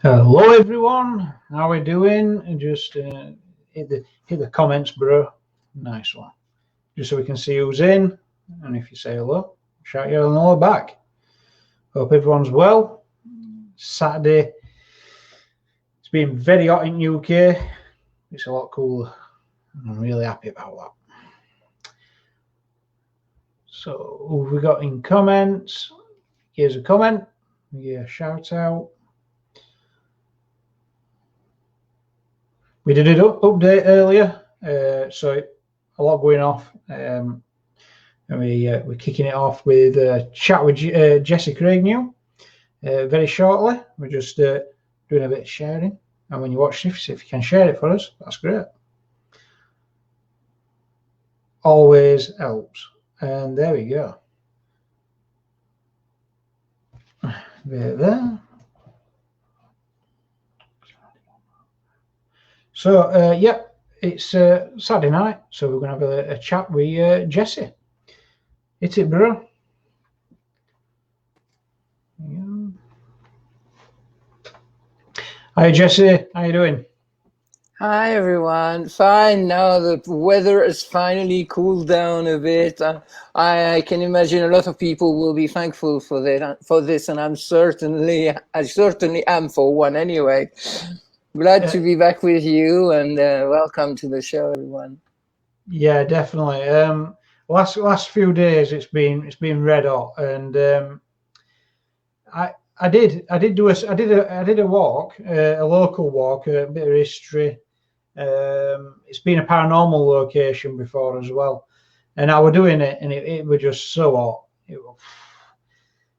Hello everyone, how are we doing? And just hit the comments, bro. Nice one. Just so we can see who's in, and if you say hello, shout your hello back. Hope everyone's well. Saturday. It's been very hot in UK. It's a lot cooler. I'm really happy about that. So who have we got in comments? Here's a comment. Yeah, shout out. We did an update earlier, so a lot going off, and we're kicking it off with a chat with Jesse CRAIGNOU very shortly. We're just doing a bit of sharing, and when you watch this, if you can share it for us, that's great. Always helps, and there we go. There. So, yeah, it's Saturday night, so we're going to have a chat with Jesse. Hit it, bro. Yeah. Hi, Jesse. How you doing? Hi, everyone. Fine. Now the weather has finally cooled down a bit. I can imagine a lot of people will be thankful for this, and I certainly am for one anyway. Glad to be back with you, and welcome to the show, everyone. Yeah, definitely. Last few days it's been red hot, and I did a walk, a local walk, a bit of history. It's been a paranormal location before as well, and I was doing it, and it was just so hot.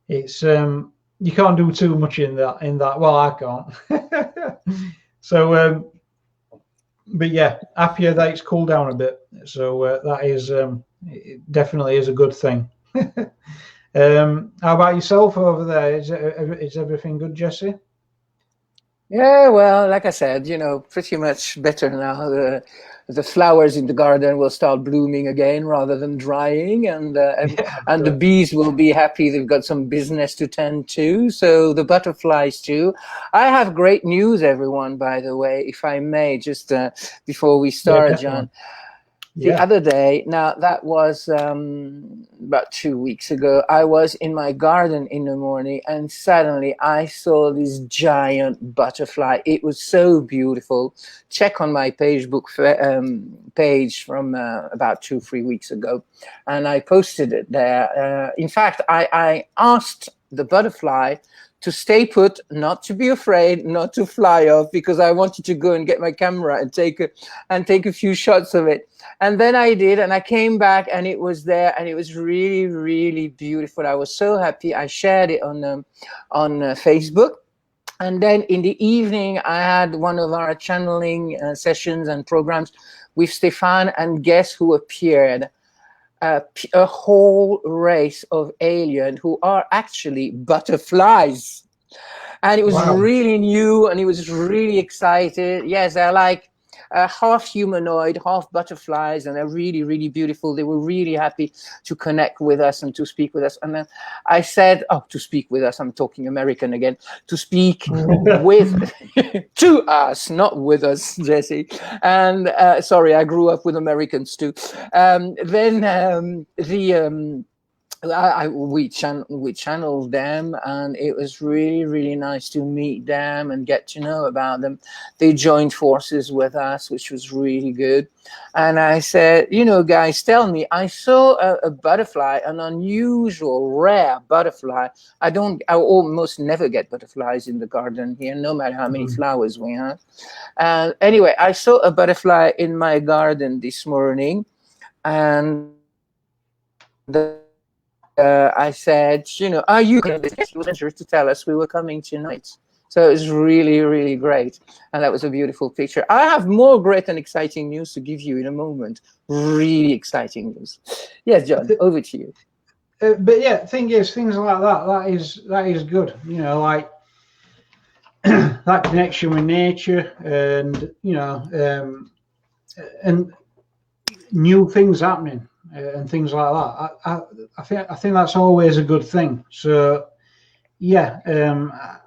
It's you can't do too much in that. Well, I can't. So, but yeah, happier that it's cooled down a bit. So that is it definitely is a good thing. How about yourself over there? Is everything good, Jesse? Yeah, well, like I said, pretty much better now. The flowers in the garden will start blooming again rather than drying, and the bees will be happy. They've got some business to tend to. So the butterflies too. I have great news, everyone. By the way, if I may, just before we start, John. The other day, now that was about 2 weeks ago, I was in my garden in the morning, and suddenly I saw this giant butterfly. It was so beautiful. Check on my Facebook page from about 2-3 weeks ago, and I posted it there. In fact, I asked the butterfly to stay put, not to be afraid, not to fly off, because I wanted to go and get my camera and take a few shots of it. And then I did, and I came back, and it was there, and it was really, really beautiful. I was so happy. I shared it on Facebook. And then in the evening, I had one of our channeling sessions and programs with Stefan, and guess who appeared? A whole race of aliens who are actually butterflies. And it was really new, and he was really excited. Yes, they're like half humanoid, half butterflies, and they're really, really beautiful. They were really happy to connect with us and to speak with us. And then I said, to speak with us, I'm talking American again, to speak with, to us, not with us, Jesse. And sorry, I grew up with Americans too. We channeled them, and it was really, really nice to meet them and get to know about them. They joined forces with us, which was really good. And I said, guys, tell me, I saw a butterfly, an unusual, rare butterfly. I almost never get butterflies in the garden here, no matter how many flowers we have. Anyway, I saw a butterfly in my garden this morning, and I said, are you going to visit? He was interested to tell us we were coming tonight. So it was really, really great. And that was a beautiful picture. I have more great and exciting news to give you in a moment. Really exciting news. Yes, John, over to you. But yeah, thing is, things like that is good. Like that connection with nature, and and new things happening. And things like that. I think that's always a good thing. So yeah,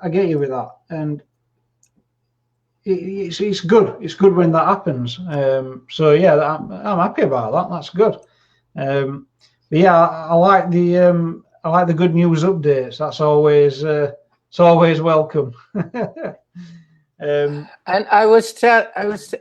I get you with that. And it's good. It's good when that happens. So yeah, I'm happy about that. That's good. But yeah, I like the good news updates. That's always it's always welcome. And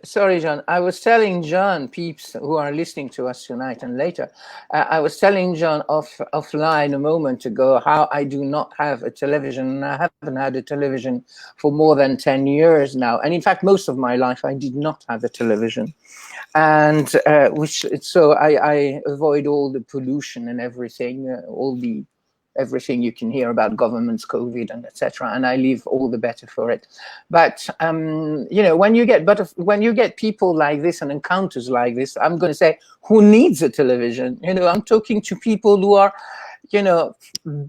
sorry, John. I was telling John, peeps who are listening to us tonight and later, I was telling John offline a moment ago how I do not have a television, and I haven't had a television for more than 10 years now. And in fact, most of my life, I did not have a television. And so I avoid all the pollution and everything, everything you can hear about governments, COVID, and etc. And I live all the better for it. But you know, when you get people like this and encounters like this, I'm going to say, who needs a television? You know, I'm talking to people who are, you know,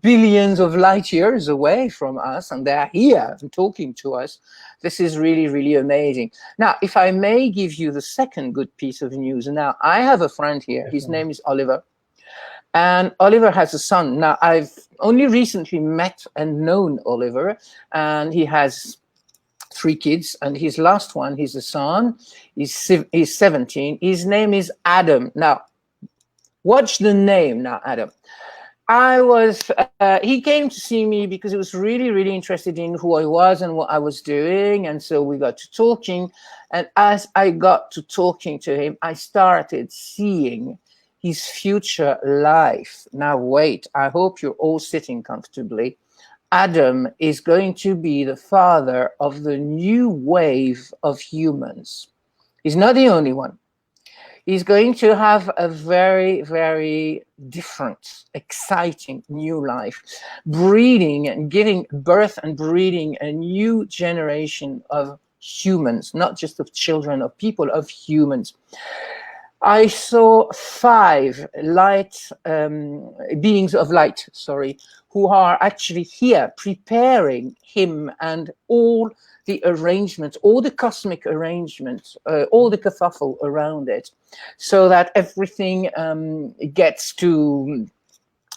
billions of light years away from us, and they're here and talking to us. This is really, really amazing. Now, if I may give you the second good piece of news. Now, I have a friend here. His name is Oliver. And Oliver has a son. Now, I've only recently met and known Oliver, and he has 3 kids, and his last one, he's a son. He's 17. His name is Adam. Now, watch the name now, Adam. He came to see me because he was really, really interested in who I was and what I was doing. And so we got to talking. And as I got to talking to him, I started seeing his future life. Now, wait, I hope you're all sitting comfortably. Adam is going to be the father of the new wave of humans. He's not the only one. He's going to have a very, very different, exciting new life, breeding and giving birth and breeding a new generation of humans, not just of children, of people, of humans. I saw 5 beings of light, who are actually here preparing him and all the arrangements, all the cosmic arrangements, all the kerfuffle around it, so that everything gets to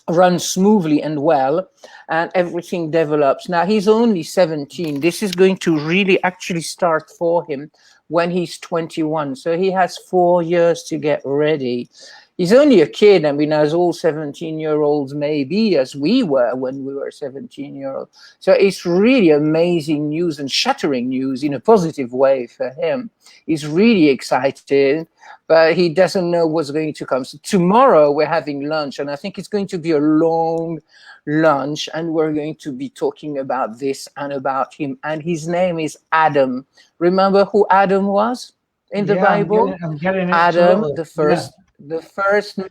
run smoothly and well, and everything develops. Now, he's only 17. This is going to really actually start for him when he's 21. So he has 4 years to get ready. He's only a kid. I mean, as all 17-year-olds may be, as we were when we were 17-year-olds. So it's really amazing news and shattering news in a positive way for him. He's really excited, but he doesn't know what's going to come. So tomorrow we're having lunch, and I think it's going to be a long lunch, and we're going to be talking about this and about him. And his name is Adam. Remember who Adam was in the Bible? I'm getting it. Adam, the first man.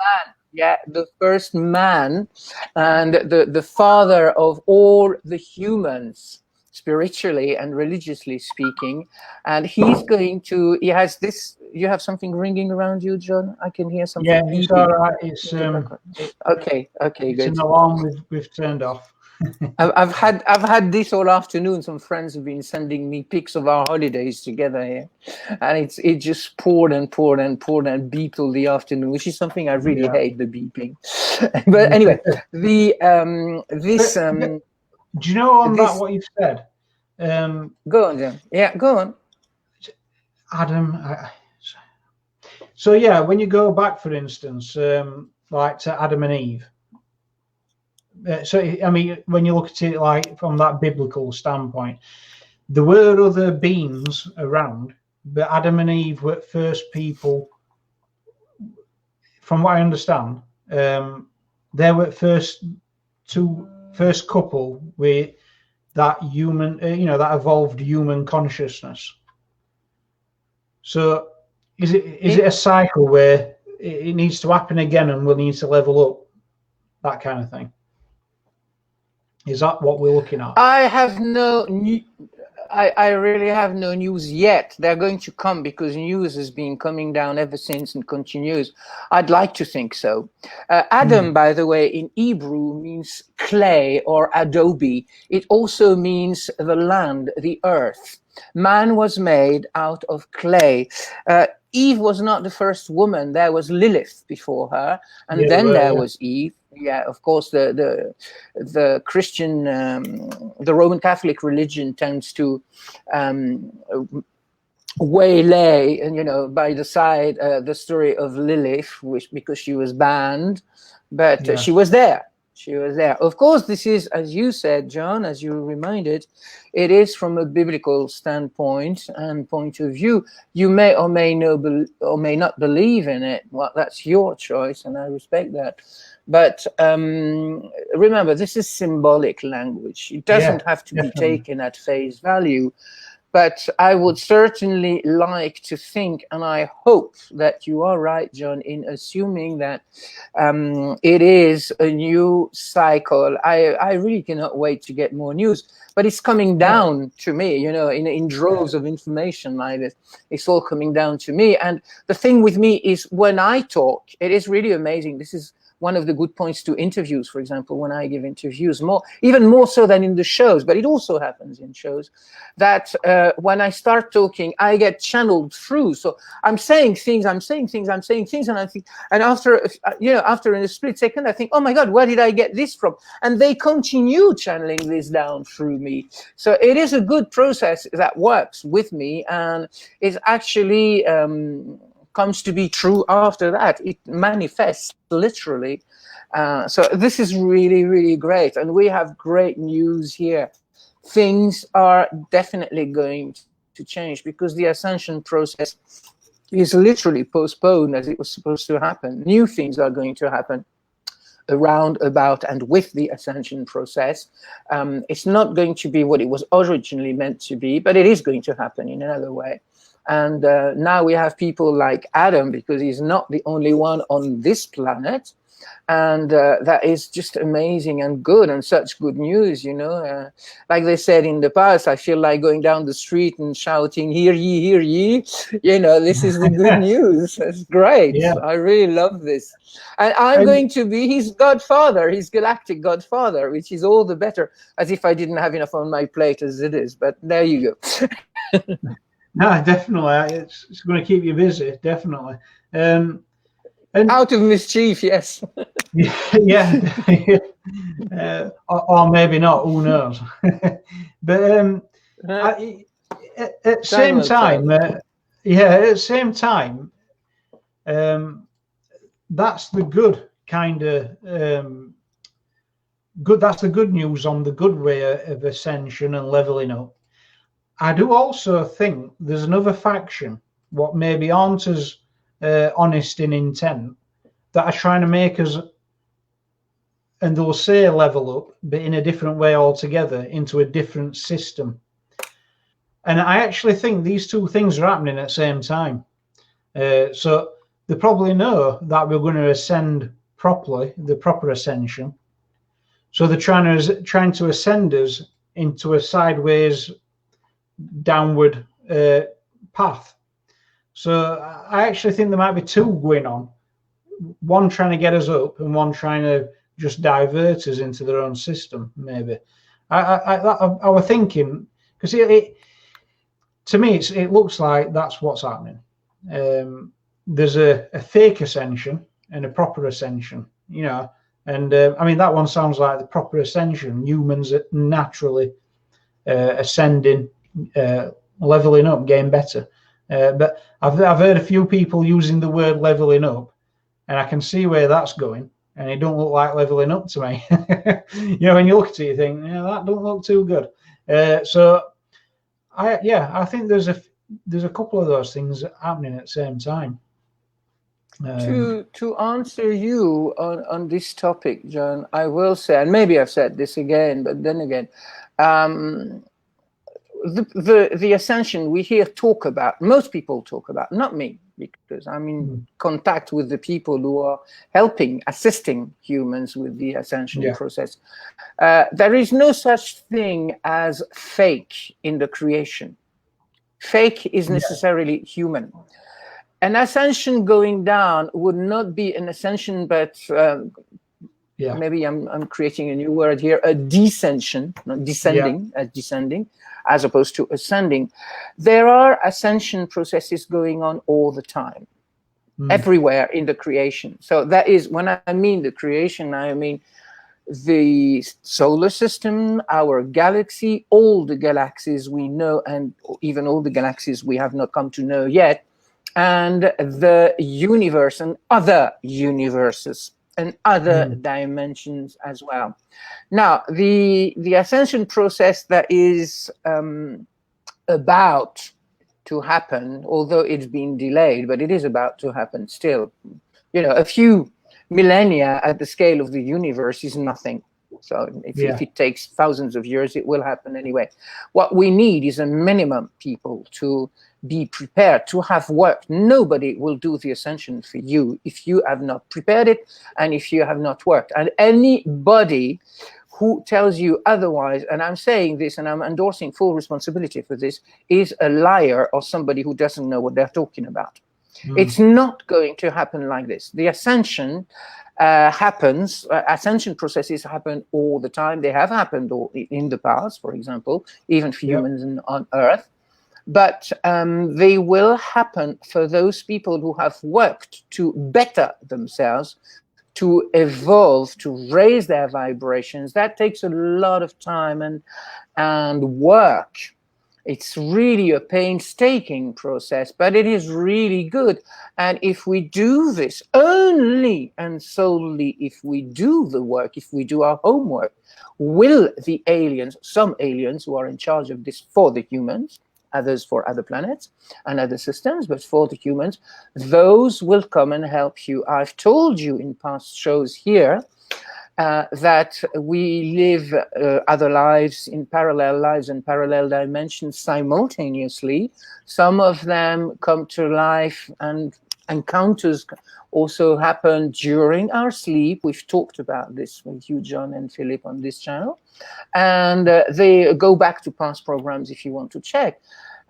Yeah, the first man, and the father of all the humans, spiritually and religiously speaking. And he's going to, he has this, you have something ringing around you, John? I can hear something. Yeah, it's all right. It's okay, it's good. an alarm we've turned off. I've had this all afternoon. Some friends have been sending me pics of our holidays together here, and it just poured and poured and poured and beeped all the afternoon, which is something I really hate, the beeping. But anyway, do you know on that what you've said? Go on, John. Yeah, go on. Adam. So yeah, when you go back, for instance, like to Adam and Eve. So I mean, when you look at it like from that biblical standpoint, there were other beings around, but Adam and Eve were first people. From what I understand, they were first couple with that human, that evolved human consciousness. So is it a cycle where it needs to happen again and we'll need to level up, that kind of thing? Is that what we're looking at? I really have no news yet. They're going to come because news has been coming down ever since and continues. I'd like to think so. Adam, by the way, in Hebrew means clay or adobe. It also means the land, the earth. Man was made out of clay. Eve was not the first woman. There was Lilith before her, and then there was Eve. Yeah, of course, the Christian, the Roman Catholic religion tends to waylay, and by the side, the story of Lilith, because she was banned, but Yeah. she was there. She was there. Of course, this is, as you said, John, as you reminded, it is from a biblical standpoint and point of view. You may or may not believe in it. Well, that's your choice, and I respect that. But remember, this is symbolic language. It doesn't have to be taken at face value. But I would certainly like to think, and I hope that you are right, John, in assuming that it is a new cycle. I really cannot wait to get more news, but it's coming down to me, in droves of information like this. It's all coming down to me. And the thing with me is, when I talk, it is really amazing. This is one of the good points to interviews, for example, when I give interviews, even more so than in the shows, but it also happens in shows, that when I start talking, I get channeled through. So I'm saying things, and I think, and after in a split second, I think, oh my God, where did I get this from? And they continue channeling this down through me. So it is a good process that works with me, and is actually comes to be true after that. It manifests literally. So this is really, really great. And we have great news here. Things are definitely going to change, because the ascension process is literally postponed as it was supposed to happen. New things are going to happen around, about, and with the ascension process. It's not going to be what it was originally meant to be, but it is going to happen in another way. And now we have people like Adam, because he's not the only one on this planet. And that is just amazing and good, and such good news, like they said in the past, I feel like going down the street and shouting, hear ye, hear ye. This is the good news. It's great. Yeah. I really love this. And I'm going to be his godfather, his galactic godfather, which is all the better, as if I didn't have enough on my plate as it is. But there you go. No, definitely. It's going to keep you busy, definitely. And out of mischief, yes. Yeah. Or maybe not, who knows. But at the same time, that's the good kind of good. That's the good news on the good way of ascension and leveling up. I do also think there's another faction, what maybe aren't as honest in intent, that are trying to make us, and they'll say level up, but in a different way altogether, into a different system. And I actually think these two things are happening at the same time. So they probably know that we're going to ascend properly, the proper ascension. So they're trying to ascend us into a sideways, downward path. So I actually think there might be two going on. One trying to get us up, and one trying to just divert us into their own system. Maybe I was thinking, because to me it looks like that's what's happening. There's a fake ascension and a proper ascension, and I mean, that one sounds like the proper ascension. Humans are naturally ascending, leveling up, getting better. But I've heard a few people using the word leveling up, and I can see where that's going, and it don't look like leveling up to me. When you look at it, you think, that don't look too good. So I think there's a couple of those things happening at the same time. To answer you on this topic, John, I will say, and maybe I've said this again, but then again, the ascension we hear talk about, most people talk about, not me, because I'm in contact with the people who are assisting humans with the ascension process. There is no such thing as fake in the creation. Fake is necessarily human. An ascension going down would not be an ascension, but maybe I'm creating a new word here, a descension, not descending, descending, as opposed to ascending. There are ascension processes going on all the time, everywhere in the creation. So that is, when I mean the creation, I mean the solar system, our galaxy, all the galaxies we know, and even all the galaxies we have not come to know yet, and the universe and other universes and other dimensions as well. Now, the ascension process that is about to happen, although it's been delayed, but it is about to happen still. You know, a few millennia at the scale of the universe is nothing. So if it takes thousands of years, it will happen anyway. What we need is a minimum people to be prepared, to have worked. Nobody will do the ascension for you if you have not prepared it and if you have not worked. And anybody who tells you otherwise, and I'm saying this and I'm endorsing full responsibility for this, is a liar or somebody who doesn't know what they're talking about. It's not going to happen like this. The ascension happens, ascension processes happen all the time. They have happened in the past, for example, even for humans on Earth. But they will happen for those people who have worked to better themselves, to evolve, to raise their vibrations. That takes a lot of time and work. It's really a painstaking process, but it is really good. And if we do this only and solely if we do the work, if we do our homework, will the aliens, some aliens who are in charge of this for the humans, others for other planets and other systems, but for the humans, those will come and help you. I've told you in past shows here that we live other lives in parallel lives and parallel dimensions simultaneously. Some of them come to life, and encounters also happen during our sleep. We've talked about this with you, John and Philip, on this channel. And they go back to past programs if you want to check,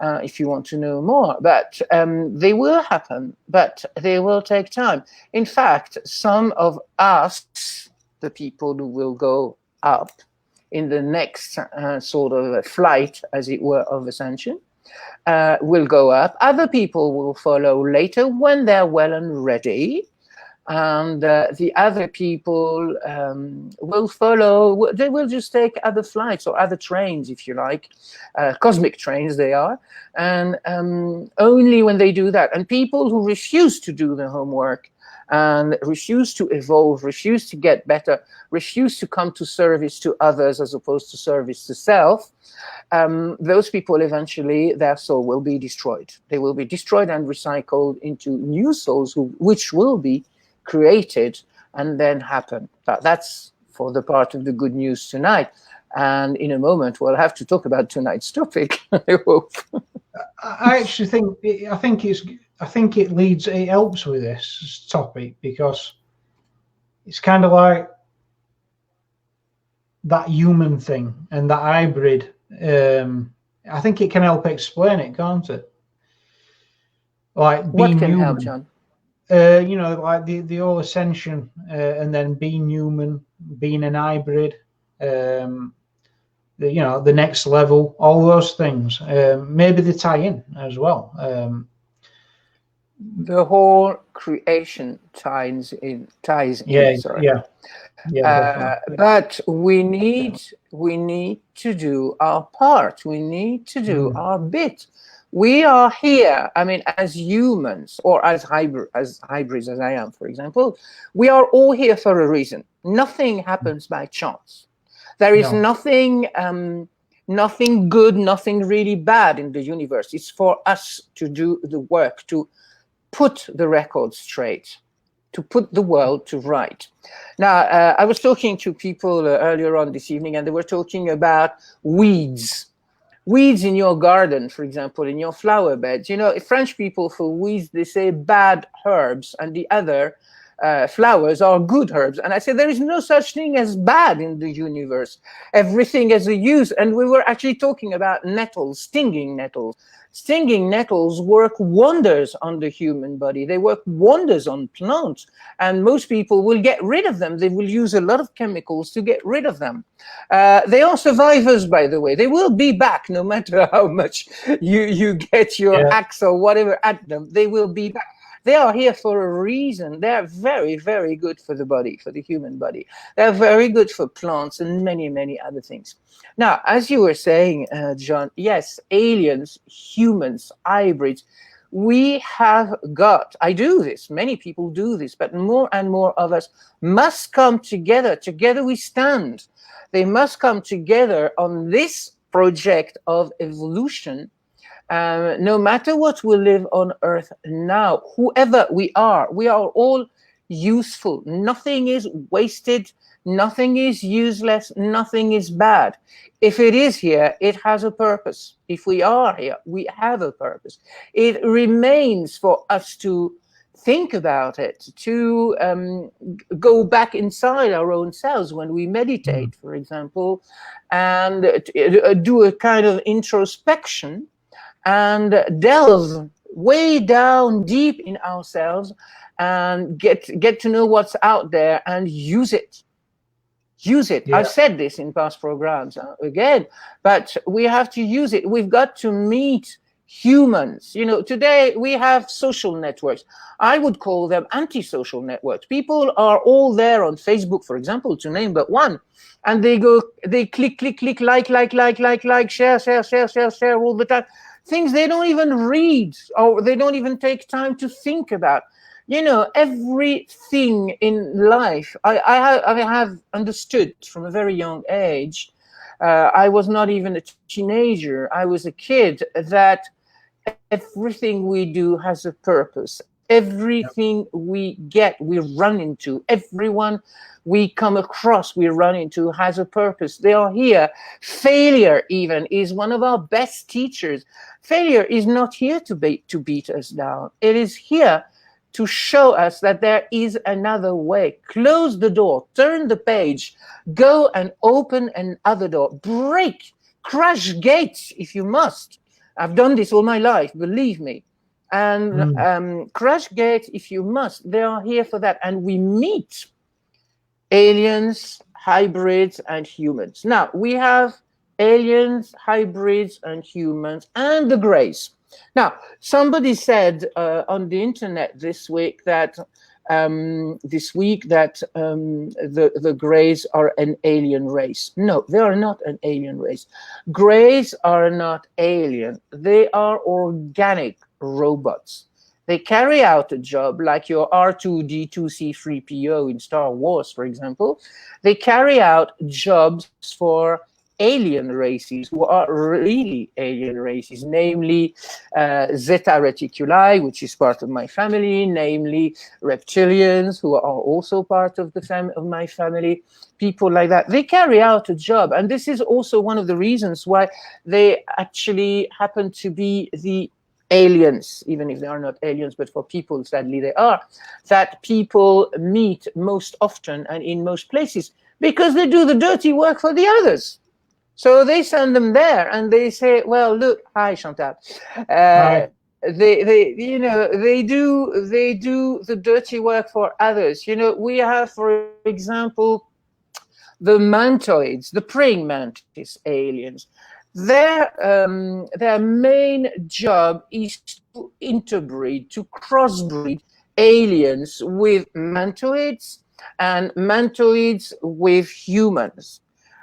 if you want to know more. But they will happen, but they will take time. In fact, some of us, the people who will go up in the next sort of flight, as it were, of ascension, will go up. Other people will follow later when they're well and ready. And the other people will follow. They will just take other flights or other trains, if you like, cosmic trains they are. And only when they do that. And people who refuse to do the homework and refuse to evolve, refuse to get better, refuse to come to service to others as opposed to service to self, those people eventually, their soul will be destroyed. They will be destroyed and recycled into new souls which will be created and then happen. That's for the part of the good news tonight. And in a moment, we'll have to talk about tonight's topic, I hope. I actually think, I think it helps with this topic because it's kind of like that human thing and that hybrid. I think it can help explain it, can't it? Like what can human. help, John? You know, like the whole ascension, and then being human, being an hybrid, you know, the next level, all those things. Maybe they tie in as well. The whole creation ties in. Sorry. But we need to do our part. We need to do our bit. We are here. I mean, as humans, or as hybrids, as I am, for example, we are all here for a reason. Nothing happens by chance. There is nothing good, nothing really bad in the universe. It's for us to do the work, to put the record straight, to put the world to right. Now, I was talking to people earlier on this evening, and they were talking about weeds. Weeds in your garden, for example, in your flower beds. You know, French people, for weeds, they say bad herbs, and the other flowers are good herbs. And I said, there is no such thing as bad in the universe. Everything has a use. And we were actually talking about nettles, stinging nettles. Stinging nettles work wonders on the human body. They work wonders on plants. And most people will get rid of them. They will use a lot of chemicals to get rid of them. They are survivors, by the way. They will be back no matter how much you get your axe or whatever at them. They will be back. They are here for a reason. They're very, very good for the body, for the human body. They're very good for plants and many, many other things. Now, as you were saying, John, yes, aliens, humans, hybrids, we have got, I do this, many people do this, but more and more of us must come together. Together we stand. They must come together on this project of evolution. No matter what we live on Earth now, whoever we are all useful. Nothing is wasted. Nothing is useless. Nothing is bad. If it is here, it has a purpose. If we are here, we have a purpose. It remains for us to think about it, to go back inside our own selves when we meditate, for example, and do a kind of introspection and delve way down deep in ourselves and get to know what's out there and use it. Use it. Yeah. I've said this in past programs again, but we have to use it. We've got to meet humans. You know, today we have social networks. I would call them anti-social networks. People are all there on Facebook, for example, to name but one, and they click, like, share all the time. Things they don't even read, or they don't even take time to think about. You know, everything in life, I have understood from a very young age. I was not even a teenager. I was a kid, that everything we do has a purpose. Everything we get, we run into. Everyone we come across, we run into, has a purpose. They are here. Failure even is one of our best teachers. Failure is not here to beat us down. It is here to show us that there is another way. Close the door, turn the page, go and open another door, break, crash gates if you must. I've done this all my life, believe me. And crash gates if you must. They are here for that. And we meet aliens, hybrids, and humans. Now, we have aliens, hybrids, and humans, and the Greys. Now, somebody said on the internet this week that the Greys are an alien race. No, they are not an alien race. Greys are not alien. They are organic robots. They carry out a job like your R2-D2-C3PO in Star Wars, for example. They carry out jobs for alien races who are really alien races, namely Zeta Reticuli, which is part of my family, namely reptilians who are also part of my family, people like that. They carry out a job, and this is also one of the reasons why they actually happen to be the aliens, even if they are not aliens, but for people, sadly, they are, that people meet most often and in most places, because they do the dirty work for the others. So they send them there, and they say, "Well, look, hi, Chantal." Hi. They do the dirty work for others. You know, we have, for example, the mantoids, the praying mantis aliens. Their main job is to interbreed, to crossbreed aliens with mantoids and mantoids with humans.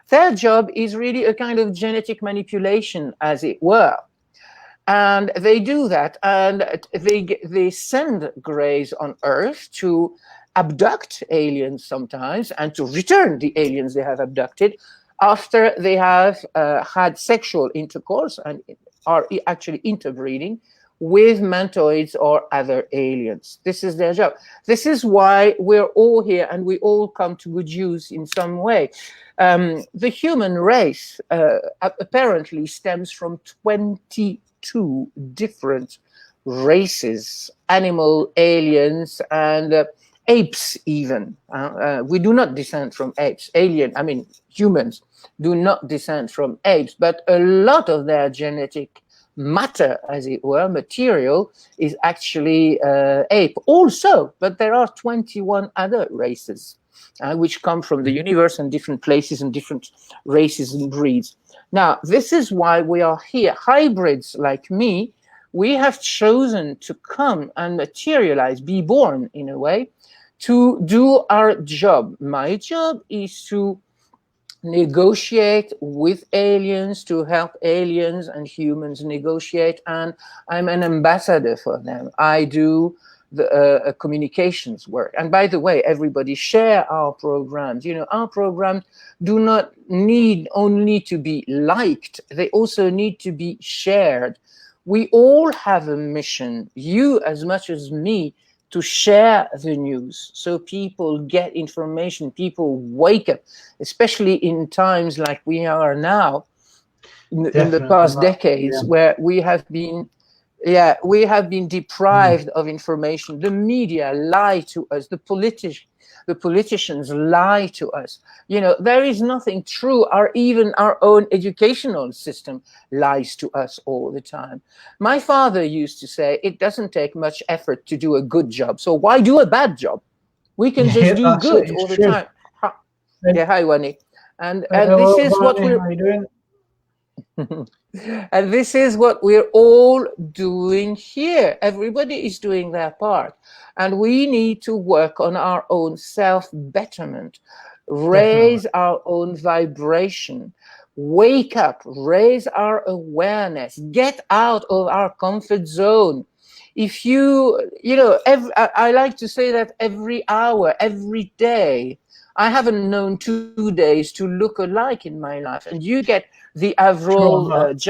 Their job is really a kind of genetic manipulation, as it were. And they do that, and they send Greys on Earth to abduct aliens sometimes, and to return the aliens they have abducted after they have had sexual intercourse and are actually interbreeding with mantoids or other aliens. This is their job. This is why we're all here, and we all come to good use in some way. The human race apparently stems from 22 different races, animal, aliens, and apes even. We do not descend from apes. Humans do not descend from apes, but a lot of their genetic matter, as it were, material, is actually ape also. But there are 21 other races which come from the universe and different places and different races and breeds. Now, this is why we are here. Hybrids like me, we have chosen to come and materialize, be born in a way, to do our job. My job is to negotiate with aliens, to help aliens and humans negotiate, and I'm an ambassador for them. I do the communications work. And by the way, everybody share our programs. You know, our programs do not need only to be liked, they also need to be shared. We all have a mission, you as much as me, to share the news so people get information, people wake up, especially in times like we are now, in the past decades, where we have been deprived of information. The media lie to us, the politicians lie to us. You know, there is nothing true. Even our own educational system lies to us all the time. My father used to say, it doesn't take much effort to do a good job, so why do a bad job? We can just do good all the time. Yeah, hi, Wani. And this is what we're... How are you doing? And this is what we're all doing here. Everybody is doing their part. And we need to work on our own self-betterment, raise our own vibration, wake up, raise our awareness, get out of our comfort zone. If you know, I like to say that every hour, every day, I haven't known 2 days to look alike in my life. And you get the average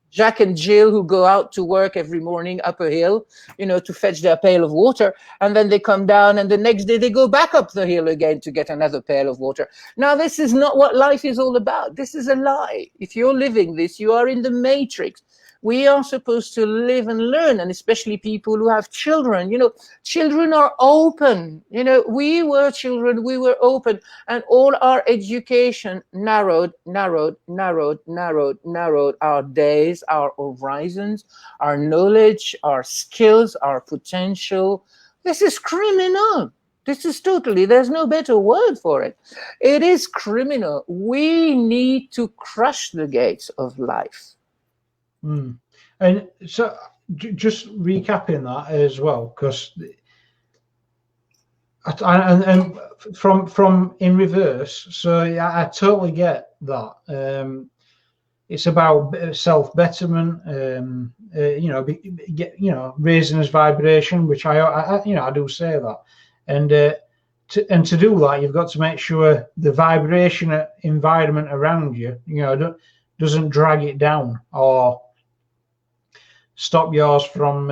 Jack and Jill who go out to work every morning up a hill, you know, to fetch their pail of water, and then they come down, and the next day they go back up the hill again to get another pail of water. Now, this is not what life is all about. This is a lie. If you're living this, you are in the matrix. We are supposed to live and learn, and especially people who have children. You know, children are open. You know, we were children, we were open, and all our education narrowed our days, our horizons, our knowledge, our skills, our potential. This is criminal. This is totally, there's no better word for it. It is criminal. We need to crush the gates of life. And so just recapping that as well, because and from in reverse, so yeah, I totally get that. It's about self-betterment, you know, raising his vibration, which I do say that, and to do that, you've got to make sure the vibration environment around you, you know, doesn't drag it down or stop yours from,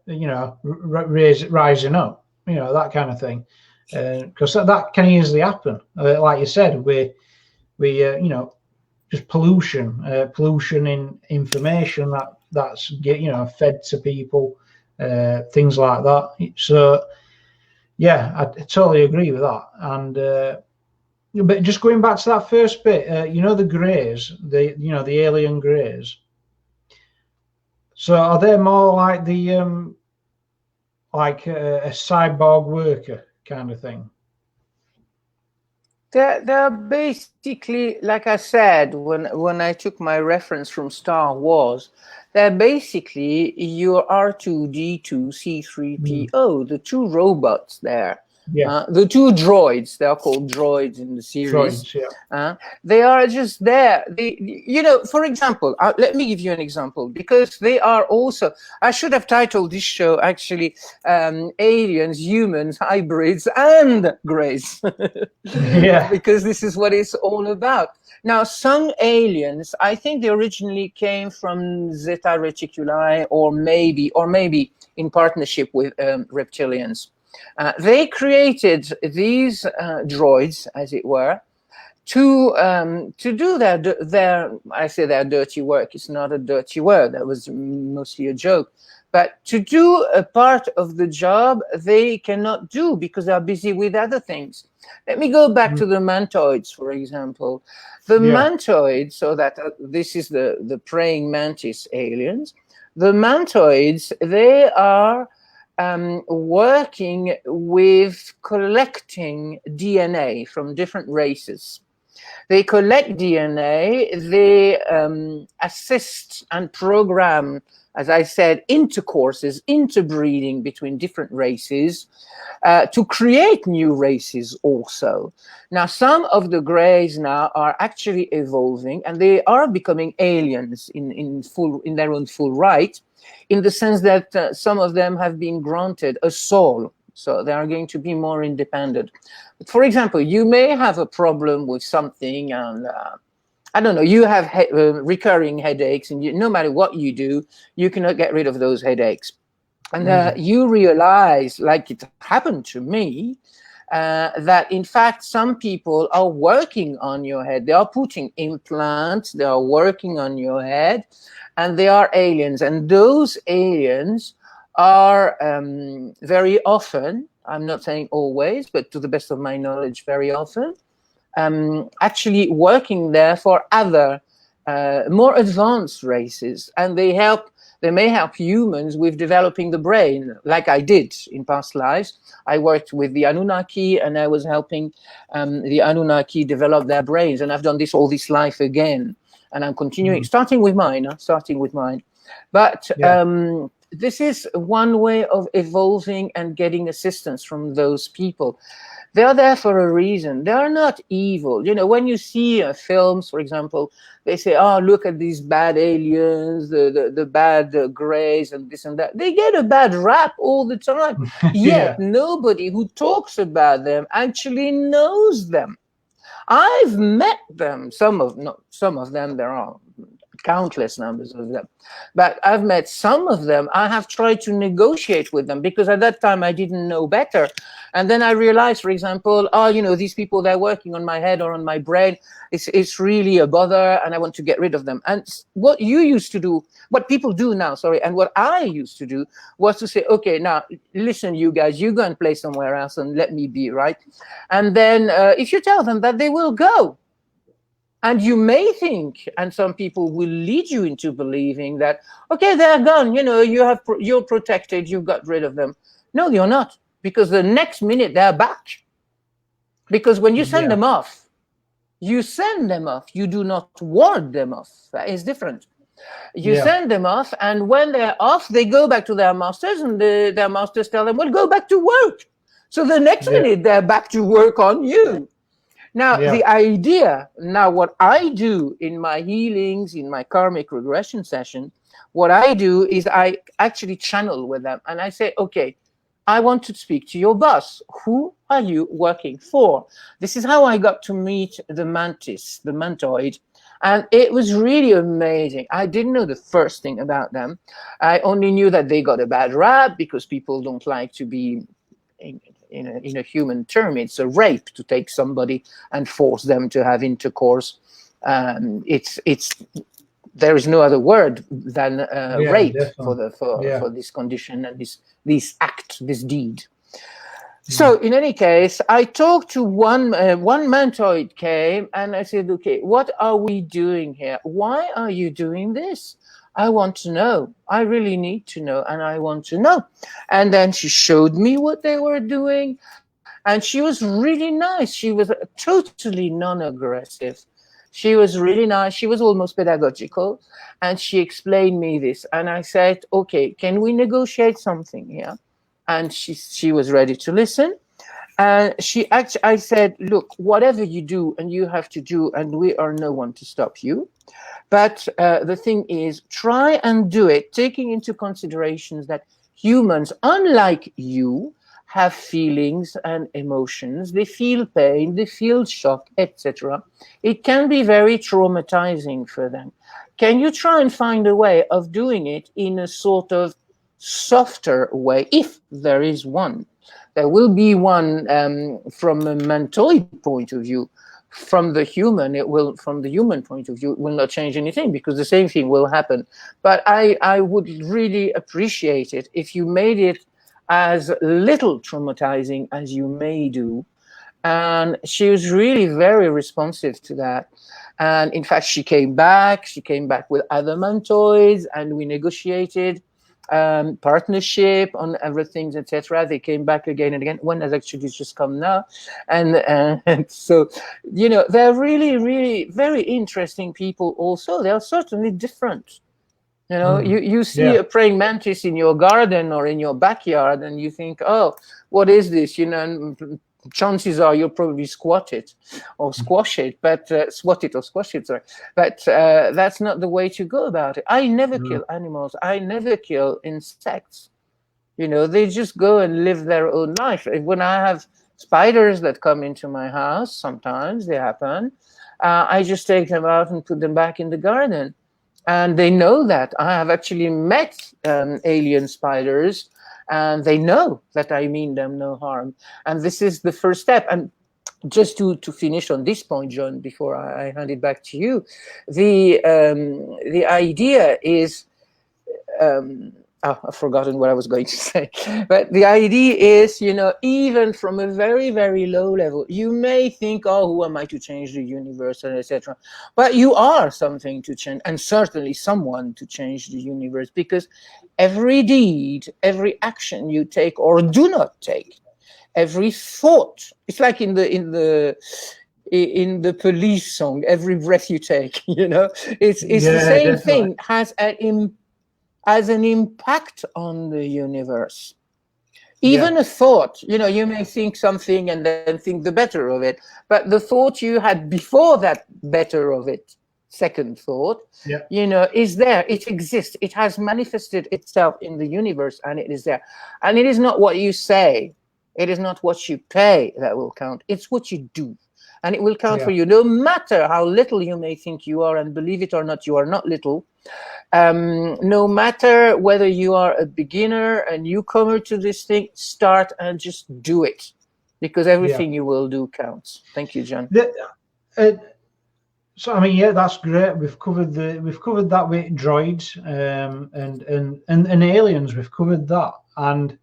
you know, rising up, you know, that kind of thing, because that can easily happen. Like you said, we you know, just pollution in information that's you know, fed to people, things like that. So yeah, I totally agree with that. And but just going back to that first bit, you know, the greys, you know, the alien greys. So are they more like the like a cyborg worker kind of thing? They're basically, like I said, when I took my reference from Star Wars, they're basically your R2D2, C3PO, the two robots there. Yeah. The two droids, they are called droids in the series. Droids, yeah. They are just there. You know, for example, let me give you an example, because they are also, I should have titled this show actually, aliens, humans, hybrids, and greys. Yeah. Because this is what it's all about. Now, some aliens, I think they originally came from Zeta Reticuli, or maybe in partnership with reptilians. They created these droids, as it were, to do their I say their dirty work. It's not a dirty word. That was mostly a joke. But to do a part of the job they cannot do because they're busy with other things. Let me go back to the mantoids, for example. The mantoids, so that this is the praying mantis aliens. The mantoids, they are working with collecting DNA from different races. They collect DNA, they assist and program, as I said, intercourses, interbreeding between different races, to create new races also. Now, some of the greys now are actually evolving, and they are becoming aliens in their own full right, in the sense that some of them have been granted a soul. So they are going to be more independent. But for example, you may have a problem with something, and I don't know, you have recurring headaches, and no matter what you do, you cannot get rid of those headaches. And you realize, like it happened to me, that in fact some people are working on your head. They are putting implants, they are working on your head, and they are aliens. And those aliens are very often, I'm not saying always, but to the best of my knowledge, very often, actually working there for other more advanced races, and they may help humans with developing the brain, like I did in past lives. I worked with the Anunnaki, and I was helping the Anunnaki develop their brains, and I've done this all this life again, and I'm continuing, starting with mine. But this is one way of evolving and getting assistance from those people. They are there for a reason. They are not evil. You know, when you see films, for example, they say, oh, look at these bad aliens, the bad greys and this and that. They get a bad rap all the time. Yet nobody who talks about them actually knows them. I've met them, some of them, there are countless numbers of them, but I've met some of them. I have tried to negotiate with them because at that time I didn't know better. And then I realized, for example, oh, you know, these people, they're working on my head or on my brain. It's really a bother, and I want to get rid of them. And what you used to do, what people do now, sorry, and what I used to do was to say, okay, now listen, you guys, you go and play somewhere else and let me be, right? And then if you tell them that, they will go. And you may think, and some people will lead you into believing that, okay, they're gone, you know, you're protected, you've got rid of them. No, you're not, because the next minute they're back. Because when you send them off, you send them off, you do not ward them off. That is different. You send them off, and when they're off, they go back to their masters, and their masters tell them, well, go back to work. So the next minute they're back to work on you. Now, the idea, now what I do in my healings, in my karmic regression session, what I do is I actually channel with them, and I say, okay, I want to speak to your boss. Who are you working for? This is how I got to meet the mantis, the mantoid, and it was really amazing. I didn't know the first thing about them. I only knew that they got a bad rap because people don't like to be in a human term, it's a rape to take somebody and force them to have intercourse. There is no other word than rape for this condition and this act, this deed. So in any case, I talked to one mantoid came, and I said, okay, what are we doing here? Why are you doing this? I want to know. I really need to know, and I want to know. And then she showed me what they were doing, and she was really nice. She was totally non-aggressive. She was really nice. She was almost pedagogical, and she explained me this. And I said, okay, can we negotiate something here? And she was ready to listen. And I said, look, whatever you do, and you have to do, and we are no one to stop you. But the thing is, try and do it, taking into considerations that humans, unlike you, have feelings and emotions. They feel pain, they feel shock, etc. It can be very traumatizing for them. Can you try and find a way of doing it in a sort of softer way, if there is one? There will be one from a mantoid point of view. From the human point of view, it will not change anything because the same thing will happen. But I would really appreciate it if you made it as little traumatizing as you may do. And she was really very responsive to that. And in fact, she came back with other mantoids, and we negotiated. partnership, on everything, etc. They came back again and again. One has actually just come now, and so, you know, they're really, really very interesting people. Also, they are certainly different. You know, you see a praying mantis in your garden or in your backyard, and you think, oh, what is this? You know, and chances are you'll probably squat it or squash it, but swat it or squash it, sorry. But that's not the way to go about it. I never kill animals. I never kill insects. You know, they just go and live their own life. When I have spiders that come into my house, sometimes they happen, I just take them out and put them back in the garden. And they know that. I have actually met alien spiders, and they know that I mean them no harm. And this is the first step. And just to finish on this point, John, before I hand it back to you, the idea is, I've forgotten what I was going to say. But the idea is, you know, even from a very, very low level, you may think, oh, who am I to change the universe, etc. But you are something to change, and certainly someone to change the universe, because every deed, every action you take or do not take, every thought, it's like in the Police song, every breath you take, you know, it's the same thing, has an impact on the universe. Even a thought, you know, you may think something and then think the better of it, but the thought you had before that better of it, second thought, you know, is there. It exists. It has manifested itself in the universe, and it is there. And it is not what you say. It is not what you pay that will count. It's what you do. And it will count for you, no matter how little you may think you are, and believe it or not, you are not little. No matter whether you are a beginner, a newcomer to this thing, start and just do it, because everything you will do counts. Thank you, John. So I mean, that's great. We've covered that with droids and aliens. We've covered that, and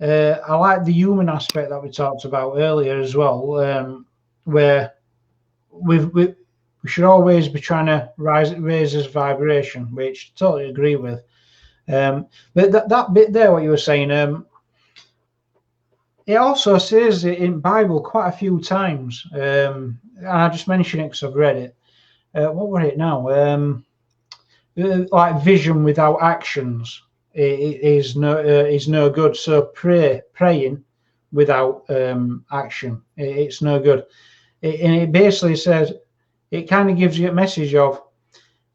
I like the human aspect that we talked about earlier as well. Where we should always be trying to raise his vibration, which I totally agree with. But that bit there, what you were saying, it also says it in Bible quite a few times. And I just mention it because I've read it. What was it now? Like vision without actions is no good. So praying without action, it's no good. And it basically says, it kind of gives you a message of,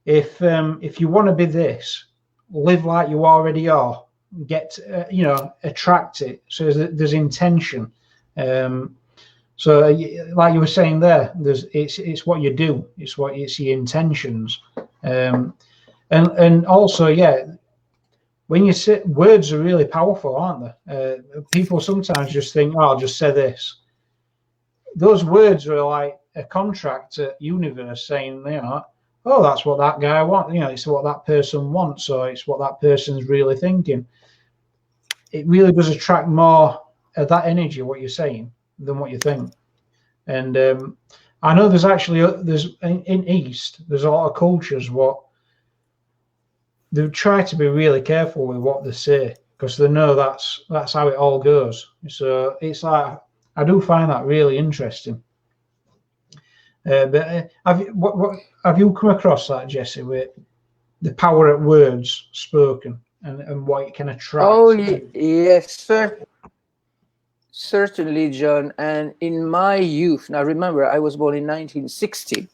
if you want to be this, live like you already are, get you know, attract it. So there's intention. So like you were saying there, it's what you do, it's your intentions. And also, when you say, words are really powerful, aren't they? People sometimes just think, oh, I'll just say this. Those words are like a contract to universe saying, you know, oh, that's what that guy wants. You know, it's what that person wants, or it's what that person's really thinking. It really does attract more of that energy, what you're saying, than what you think. And I know there's in East, there's a lot of cultures what they try to be really careful with what they say, because they know that's how it all goes. So it's like, I do find that really interesting. But have you come across that, Jesse, with the power of words spoken and what it can attract? Oh, yes, sir. Certainly, John. And in my youth, now remember, I was born in 1960.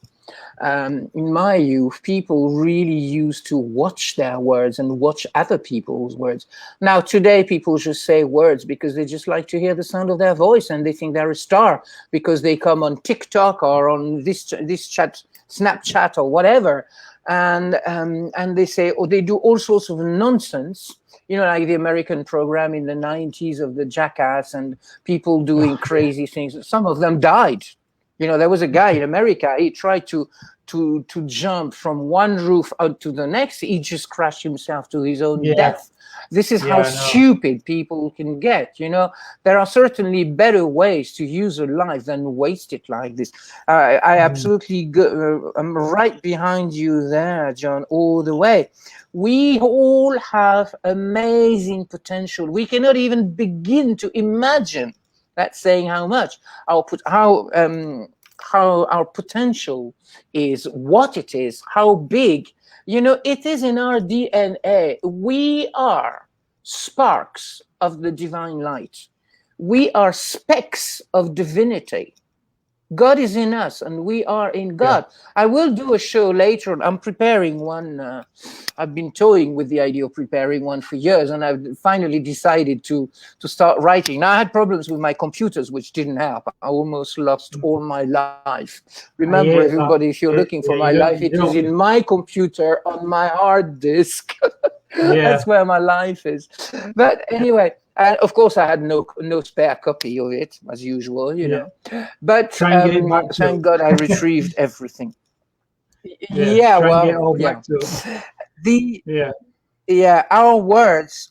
In my youth, people really used to watch their words and watch other people's words. Now, today, people just say words because they just like to hear the sound of their voice, and they think they're a star because they come on TikTok or on this chat, Snapchat or whatever, and they say, or they do all sorts of nonsense. You know, like the American program in the 90s of the Jackass and people doing crazy things. Some of them died. You know, there was a guy in America, he tried to jump from one roof out to the next. He just crashed himself to his own death. This is how stupid people can get. You know, there are certainly better ways to use a life than waste it like this. I absolutely I'm right behind you there, John, all the way. We all have amazing potential. We cannot even begin to imagine. That's saying how much how our potential is, what it is, how big. You know, it is in our DNA. We are sparks of the divine light. We are specks of divinity. God is in us and we are in God. I will do a show later on. I'm preparing one. I've been toying with the idea of preparing one for years, and I've finally decided to start writing. Now, I had problems with my computers, which didn't help. I almost lost all my life. Remember, everybody, if you're looking for my life, it is in my computer on my hard disk. That's where my life is. But anyway, of course, I had no spare copy of it, as usual, you know. But thank God I retrieved everything. Our words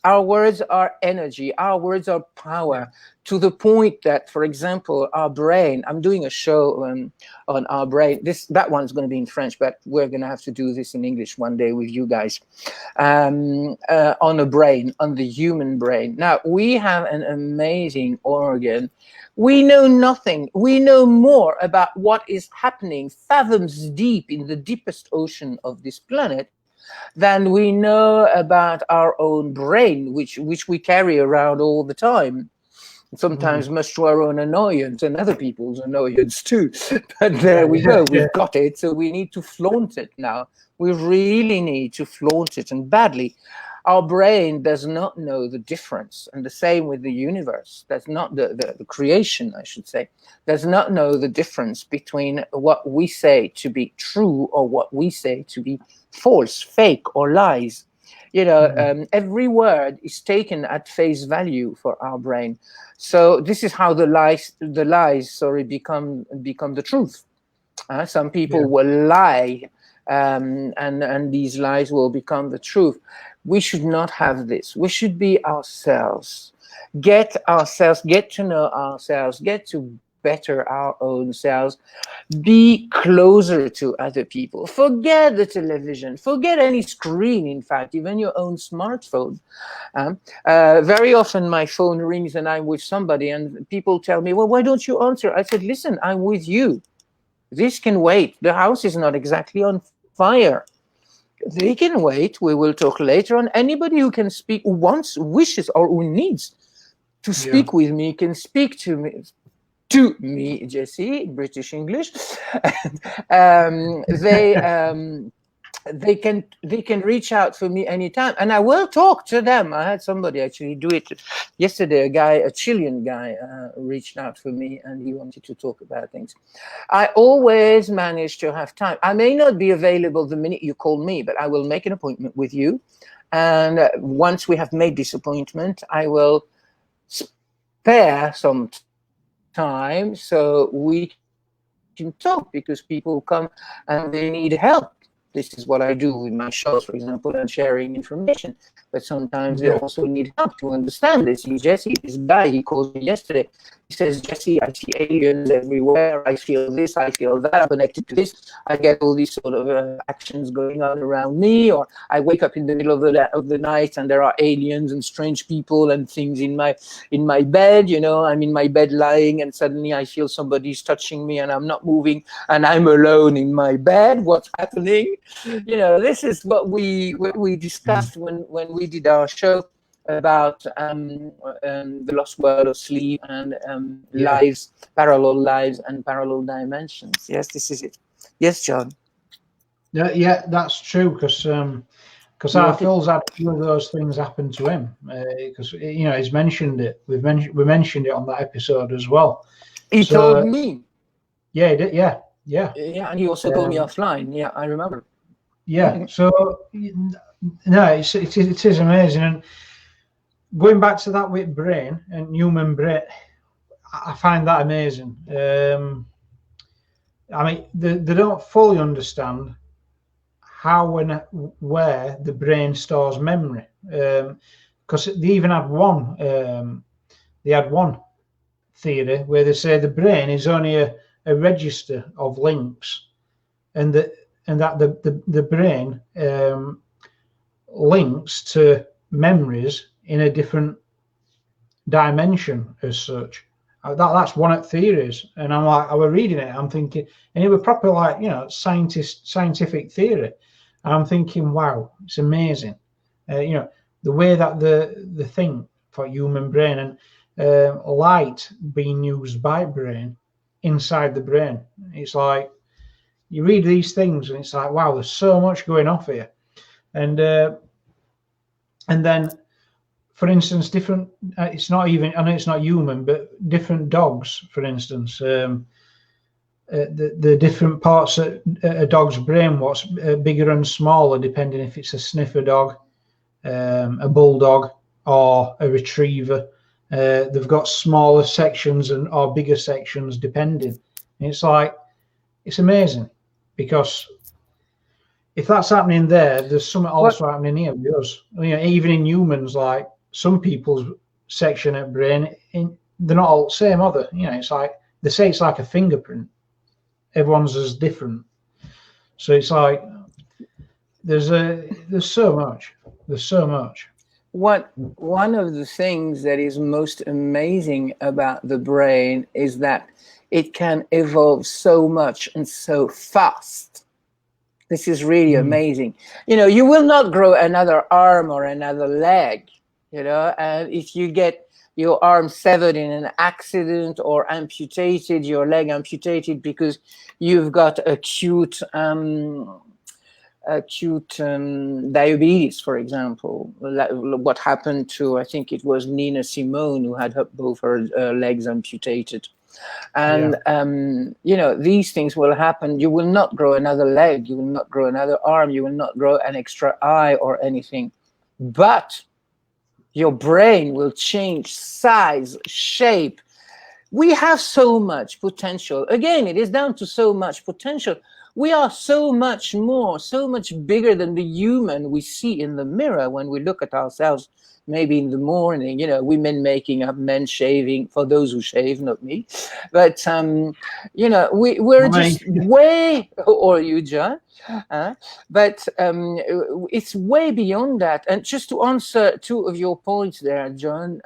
are energy. Our words are power, to the point that, for example, our brain. I'm doing a show on our brain. That one's going to be in French, but we're going to have to do this in English one day with you guys. On a brain, on the human brain. Now, we have an amazing organ. We know nothing. We know more about what is happening fathoms deep in the deepest ocean of this planet than we know about our own brain, which we carry around all the time. Sometimes much to our own annoyance and other people's annoyance too. But there we go. We've got it. So we need to flaunt it now. We really need to flaunt it, and badly. Our brain does not know the difference, and the same with the universe. That's not the creation, I should say, does not know the difference between what we say to be true or what we say to be false, fake, or lies. You know, every word is taken at face value for our brain. So this is how the lies become the truth. Some people will lie, and these lies will become the truth. We should not have this. We should be ourselves. Get to know ourselves, get to better our own selves, be closer to other people. Forget the television, forget any screen, in fact, even your own smartphone. Very often my phone rings and I'm with somebody and people tell me, well, why don't you answer? I said, listen, I'm with you. This can wait. The house is not exactly on fire. They can wait. We will talk later on. Anybody who can speak, who wants, wishes, or who needs to speak with me can speak to me, Jesse, British English. They can reach out for me anytime, and I will talk to them. I had somebody actually do it yesterday. A Chilean guy, reached out for me, and he wanted to talk about things. I always manage to have time. I may not be available the minute you call me, but I will make an appointment with you. And once we have made this appointment, I will spare some time so we can talk, because people come and they need help. This is what I do with my shows, for example, and sharing information. But sometimes they also need help to understand this. Jesse, this guy, he called me yesterday. He says, Jesse, I see aliens everywhere. I feel this, I feel that. I'm connected to this. I get all these sort of actions going on around me. Or I wake up in the middle of the night and there are aliens and strange people and things in my bed. You know, I'm in my bed lying and suddenly I feel somebody's touching me and I'm not moving and I'm alone in my bed. What's happening? You know, this is what we discussed when we did our show about the lost world of sleep and lives, parallel lives and parallel dimensions. Yes, this is it. Yes, John. Yeah, that's true, because Phil's had a few of those things happen to him, because you know, he's mentioned it. We mentioned it on that episode as well. He told me. Yeah, he did. Yeah, and he also called me offline. Yeah, I remember. Yeah, so no, it is amazing. And going back to that with brain and human brain, I find that amazing. I mean, they don't fully understand how and where the brain stores memory, because they even had one. They had one theory where they say the brain is only a register of links, and that the brain links to memories in a different dimension as such. That's one of the theories, and I'm like, I was reading it, I'm thinking, and it was proper like, you know, scientific theory. And I'm thinking, wow, it's amazing. You know, the way that the thing for human brain, and light being used by brain inside the brain. It's like you read these things and it's like, wow, there's so much going off here. And then, for instance, different, it's not even, I know it's not human, but different dogs, for instance, the different parts of a dog's brain, what's bigger and smaller, depending if it's a sniffer dog, a bulldog, or a retriever. They've got smaller sections or bigger sections, depending. And it's like, it's amazing, because if that's happening there, there's something also happening here with us. You know, even in humans, like some people's section of brain, they're not all the same, are they? You know, it's like they say it's like a fingerprint. Everyone's is different. So it's like there's so much. There's so much. One of the things that is most amazing about the brain is that it can evolve so much and so fast. This is really amazing. You know, you will not grow another arm or another leg, you know, and if you get your arm severed in an accident or amputated, your leg amputated because you've got acute diabetes, for example. What happened to, I think it was Nina Simone, who had both her legs amputated. And, you know, these things will happen. You will not grow another leg. You will not grow another arm. You will not grow an extra eye or anything. But your brain will change size, shape. We have so much potential. Again, it is down to so much potential. We are so much more, so much bigger than the human we see in the mirror when we look at ourselves, maybe in the morning, you know, women making up, men shaving, for those who shave, not me. But, you know, we're just way, or you, John, but it's way beyond that. And just to answer two of your points there, John,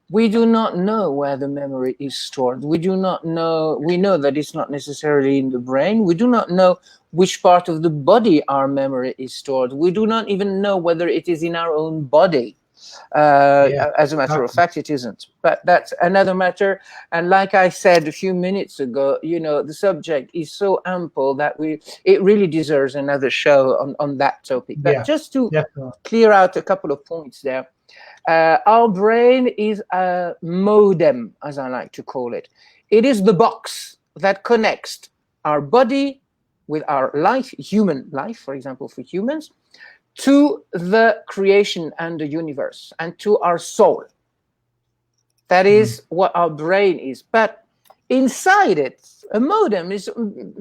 we do not know where the memory is stored. We do not know. We know that it's not necessarily in the brain. We do not know which part of the body our memory is stored. We do not even know whether it is in our own body. As a matter of fact, it isn't. But that's another matter. And like I said a few minutes ago, you know, the subject is so ample that it really deserves another show on that topic. But just to clear out a couple of points there. Our brain is a modem, as I like to call it. It is the box that connects our body with our life, human life, for example, for humans, to the creation and the universe, and to our soul. That is what our brain is. But inside it, a modem is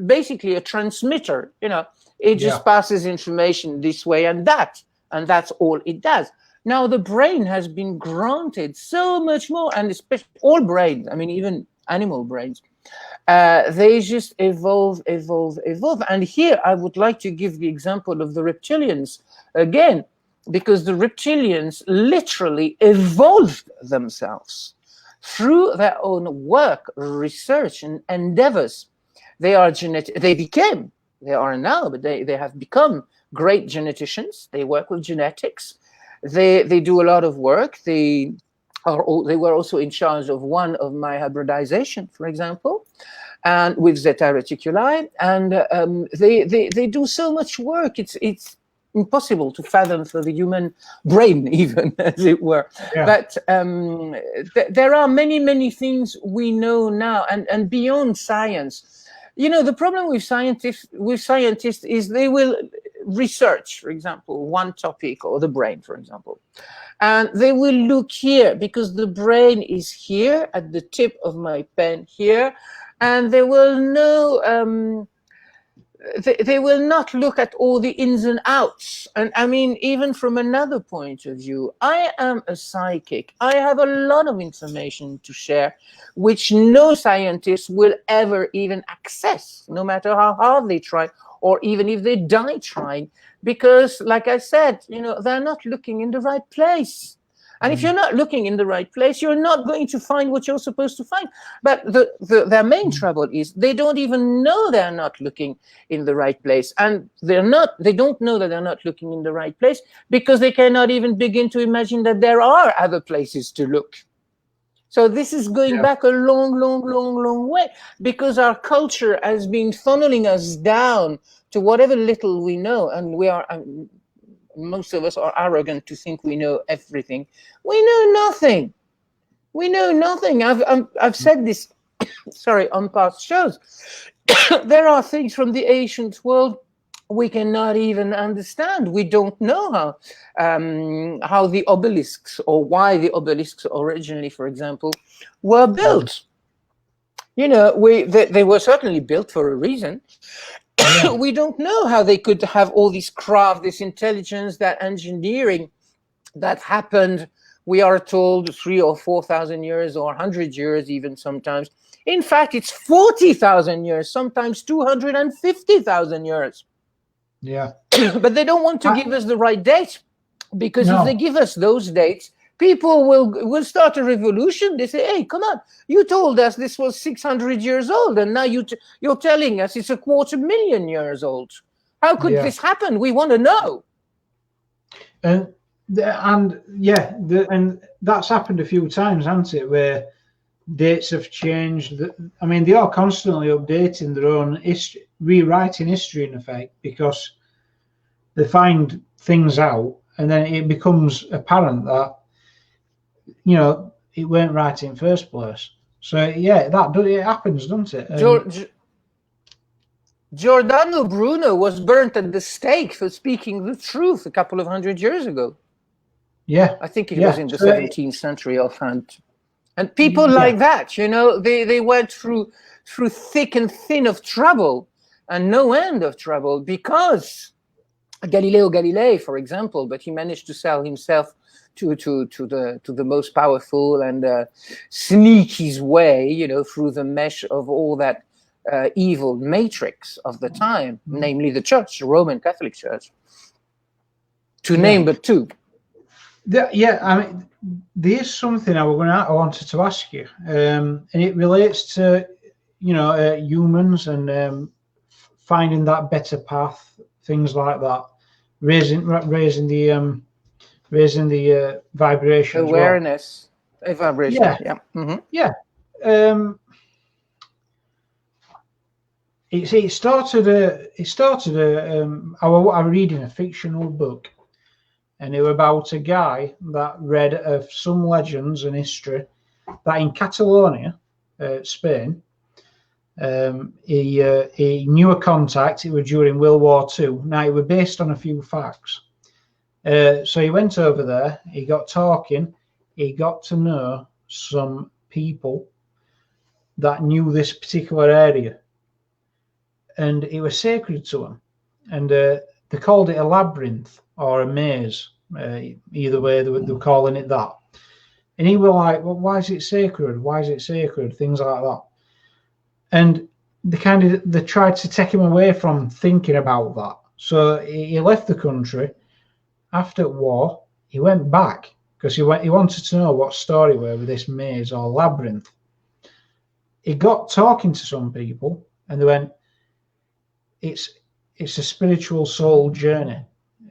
basically a transmitter. You know, it just passes information this way and that's all it does. Now, the brain has been granted so much more, and especially all brains, I mean, even animal brains, they just evolve. And here I would like to give the example of the reptilians again, because the reptilians literally evolved themselves through their own work, research, and endeavors. They are they are now, but they have become great geneticians. They work with genetics. They do a lot of work. They were also in charge of one of my hybridization, for example, and with Zeta reticuli. And they do so much work. It's impossible to fathom for the human brain, even, as it were. But there are many things we know now, and beyond science. You know, the problem with scientists is they will research, for example, one topic, or the brain, for example. And they will look here because the brain is here at the tip of my pen here, and they will know, they will not look at all the ins and outs. And I mean, even from another point of view, I am a psychic. I have a lot of information to share, which no scientist will ever even access, no matter how hard they try, or even if they die trying, because like I said, you know, they're not looking in the right place. And if you're not looking in the right place, you're not going to find what you're supposed to find. But their main trouble is they don't even know they're not looking in the right place. And they don't know that they're not looking in the right place because they cannot even begin to imagine that there are other places to look. So this is going back a long way, because our culture has been funneling us down to whatever little we know, and we are... most of us are arrogant to think we know everything. We know nothing. We know nothing. I've said this, sorry, on past shows. There are things from the ancient world we cannot even understand. We don't know how the obelisks, or why the obelisks originally, for example, were built. You know, they were certainly built for a reason. We don't know how they could have all this craft, this intelligence, that engineering that happened, we are told, 3,000 or 4,000 years, or 100 years even sometimes. In fact, it's 40,000 years, sometimes 250,000 years. Yeah. But they don't want to give us the right date, because if they give us those dates, people will start a revolution. They say, hey, come on, you told us this was 600 years old, and now you're telling us it's 250,000 years old. How could this happen? We want to know. And that's happened a few times, hasn't it, where dates have changed. I mean, they are constantly updating their own history, rewriting history in effect, because they find things out, and then it becomes apparent that, you know, it weren't right in first place. So yeah, it happens, doesn't it? Giordano Bruno was burnt at the stake for speaking the truth a couple of 100 years ago. Yeah, I think it was in the 17th century offhand. And people like that, you know, they went through thick and thin of trouble, and no end of trouble, because Galileo Galilei, for example, but he managed to sell himself to the most powerful, and sneak his way, you know, through the mesh of all that evil matrix of the time, namely the Church, the Roman Catholic Church, to name but two. I mean, there is something I wanted to ask you, and it relates to, you know, humans and finding that better path, things like that, raising the vibration, awareness, vibration. It started. I was reading a fictional book, and it was about a guy that read of some legends and history that in Catalonia, Spain, he knew a contact. It was during World War II. Now, it was based on a few facts. So he went over there, he got talking, he got to know some people that knew this particular area, and it was sacred to him. And they called it a labyrinth or a maze. Either way, they were calling it that. And he was like, well, why is it sacred? Why is it sacred? Things like that. And they tried to take him away from thinking about that. So he left the country. After war, he went back because he wanted to know what story were with this maze or labyrinth. He got talking to some people, and they went, it's a spiritual soul journey.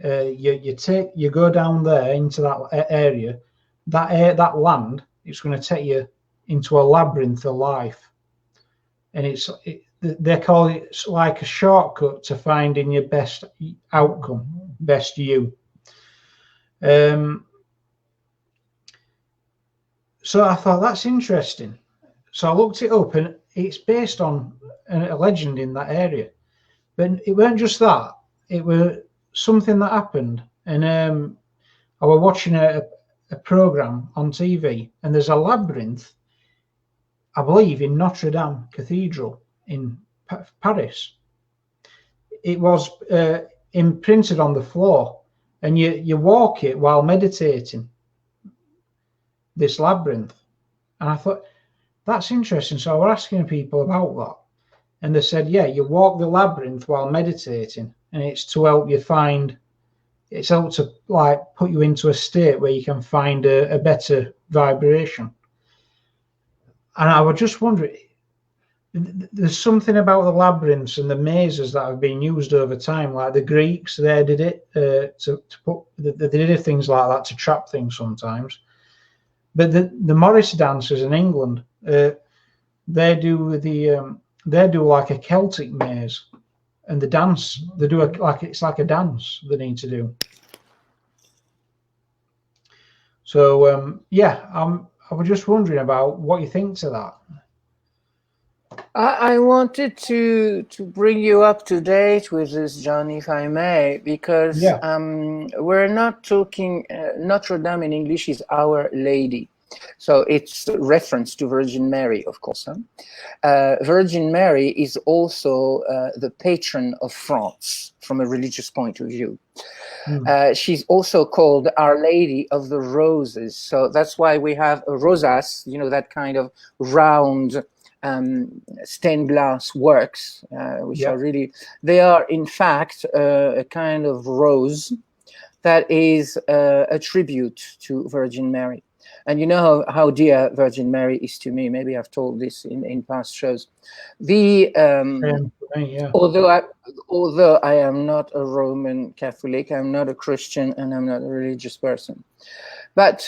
You go down there into that area, that land. It's going to take you into a labyrinth of life, and they call it like a shortcut to finding your best outcome, best you. So I thought, that's interesting. So I looked it up, and it's based on a legend in that area. But it weren't just that. It were something that happened, and I was watching a program on TV, and there's a labyrinth, I believe, in Notre Dame Cathedral in Paris. It was imprinted on the floor, and you walk it while meditating, this labyrinth. And I thought, that's interesting. So I was asking people about that, and they said, yeah, you walk the labyrinth while meditating, and it's to help you find, it's helped to like put you into a state where you can find a better vibration. And I was just wondering, there's something about the labyrinths and the mazes that have been used over time, like the Greeks, they did it to put, they did things like that to trap things sometimes. But the Morris dancers in England, they do like a Celtic maze, and the dance they do it's like a dance they need to do. So yeah, I was just wondering about what you think to that. I wanted to bring you up to date with this, John, if I may, because we're not talking, Notre Dame in English is Our Lady. So it's a reference to Virgin Mary, of course. Virgin Mary is also the patron of France from a religious point of view. She's also called Our Lady of the Roses. So that's why we have a rosas, you know, that kind of round stained glass works, which are really, they are in fact a kind of rose that is a tribute to Virgin Mary. And you know how dear Virgin Mary is to me. Maybe I've told this in past shows. Although I am not a Roman Catholic, I'm not a Christian, and I'm not a religious person. But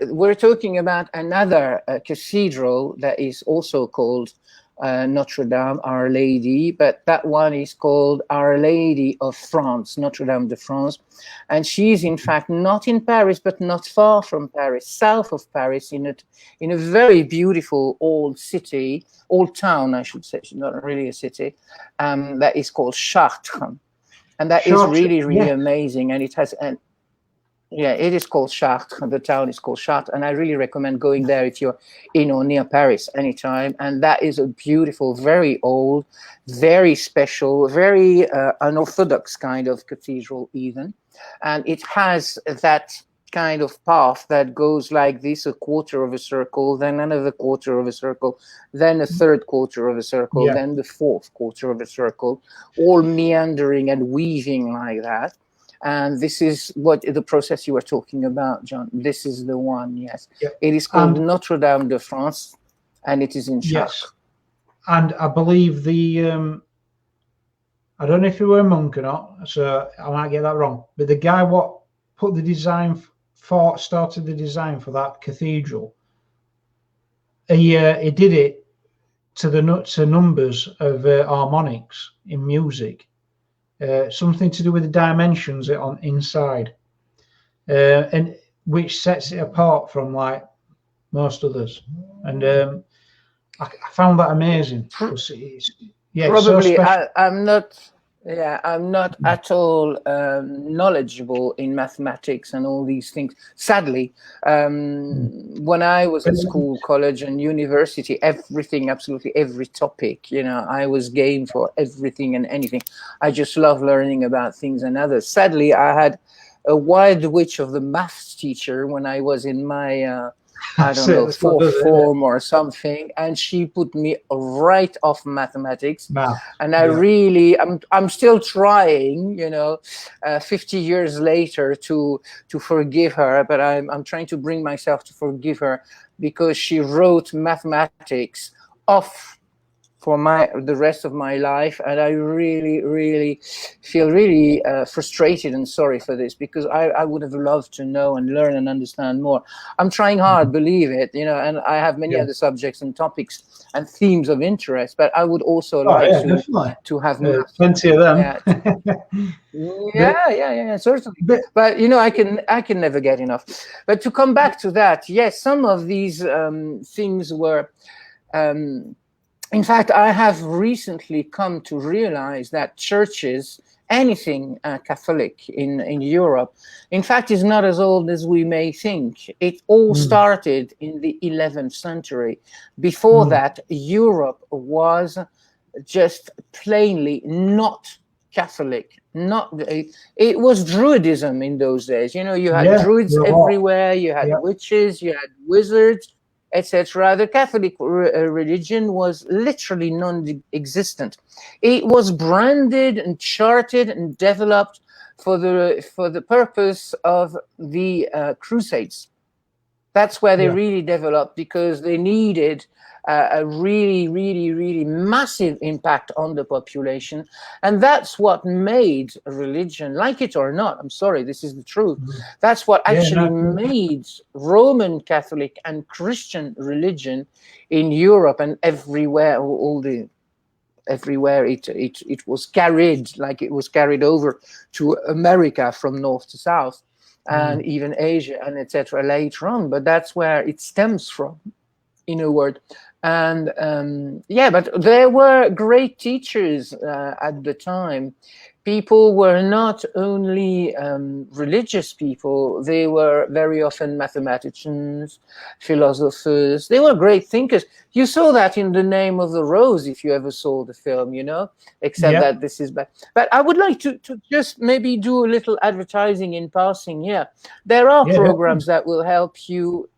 we're talking about another cathedral that is also called Notre Dame, Our Lady, but that one is called Our Lady of France, Notre Dame de France. And she's in fact not in Paris, but not far from Paris, south of Paris, in a very beautiful old city, old town, I should say, she's not really a city, that is called Chartres. And that is really, really amazing. And it has it is called Chartres. The town is called Chartres, and I really recommend going there if you're in or near Paris anytime. And that is a beautiful, very old, very special, very unorthodox kind of cathedral even. And it has that kind of path that goes like this, a quarter of a circle, then another quarter of a circle, then a third quarter of a circle, then the fourth quarter of a circle, all meandering and weaving like that. And this is what the process you were talking about, John. This is the one, yes. It is called Notre Dame de France, and it is in Chartres. Yes. And I believe I don't know if he were a monk or not, so I might get that wrong, but the guy what put the design started the design for that cathedral, he did it to numbers of harmonics in music. Something to do with the dimensions on inside, and which sets it apart from like most others. And I found that amazing. Probably, so I'm not at all knowledgeable in mathematics and all these things. Sadly, when I was at school, college, and university, everything, absolutely every topic, you know, I was game for everything and anything. I just love learning about things and others. Sadly, I had a wild witch of the maths teacher when I was in my I don't know, fourth form or something, and she put me right off mathematics. And I really, I'm still trying, you know, 50 years later to forgive her, but I'm trying to bring myself to forgive her, because she wrote mathematics off for the rest of my life, and I really feel really frustrated and sorry for this, because I would have loved to know and learn and understand more. I'm trying hard, believe it, you know, and I have many other subjects and topics and themes of interest, but I would also like to have plenty of them. Certainly. But you know, I can never get enough. But to come back to that, yes, some of these things were In fact, I have recently come to realize that churches, anything Catholic in Europe, in fact, is not as old as we may think. It all started in the 11th century. Before that, Europe was just plainly not Catholic. It was Druidism in those days. You know, you had Druids everywhere, you had witches, you had wizards, etc. The Catholic religion was literally non-existent. It was branded and charted and developed for the purpose of the Crusades. That's where they really developed, because they needed a really massive impact on the population. And that's what made religion, like it or not, I'm sorry, this is the truth, that's what actually made Roman Catholic and Christian religion in Europe and everywhere, everywhere it was carried, like it was carried over to America from north to south, and even Asia and etc. later on. But that's where it stems from, in a word. And but there were great teachers at the time. People were not only religious people, they were very often mathematicians, philosophers. They were great thinkers. You saw that in The Name of the Rose, if you ever saw the film, you know, except that this is bad. But I would like to just maybe do a little advertising in passing here. There are programs that will help you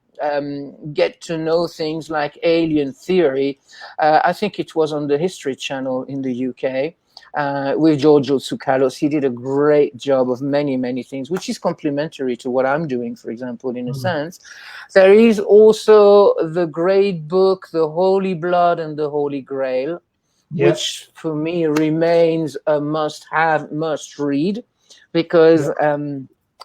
get to know things like alien theory. I think it was on the History Channel in the UK. With Giorgio Tsoukalos. He did a great job of many things, which is complementary to what I'm doing, for example, in a sense. There is also the great book, The Holy Blood and the Holy Grail, which for me remains a must-have, must-read, because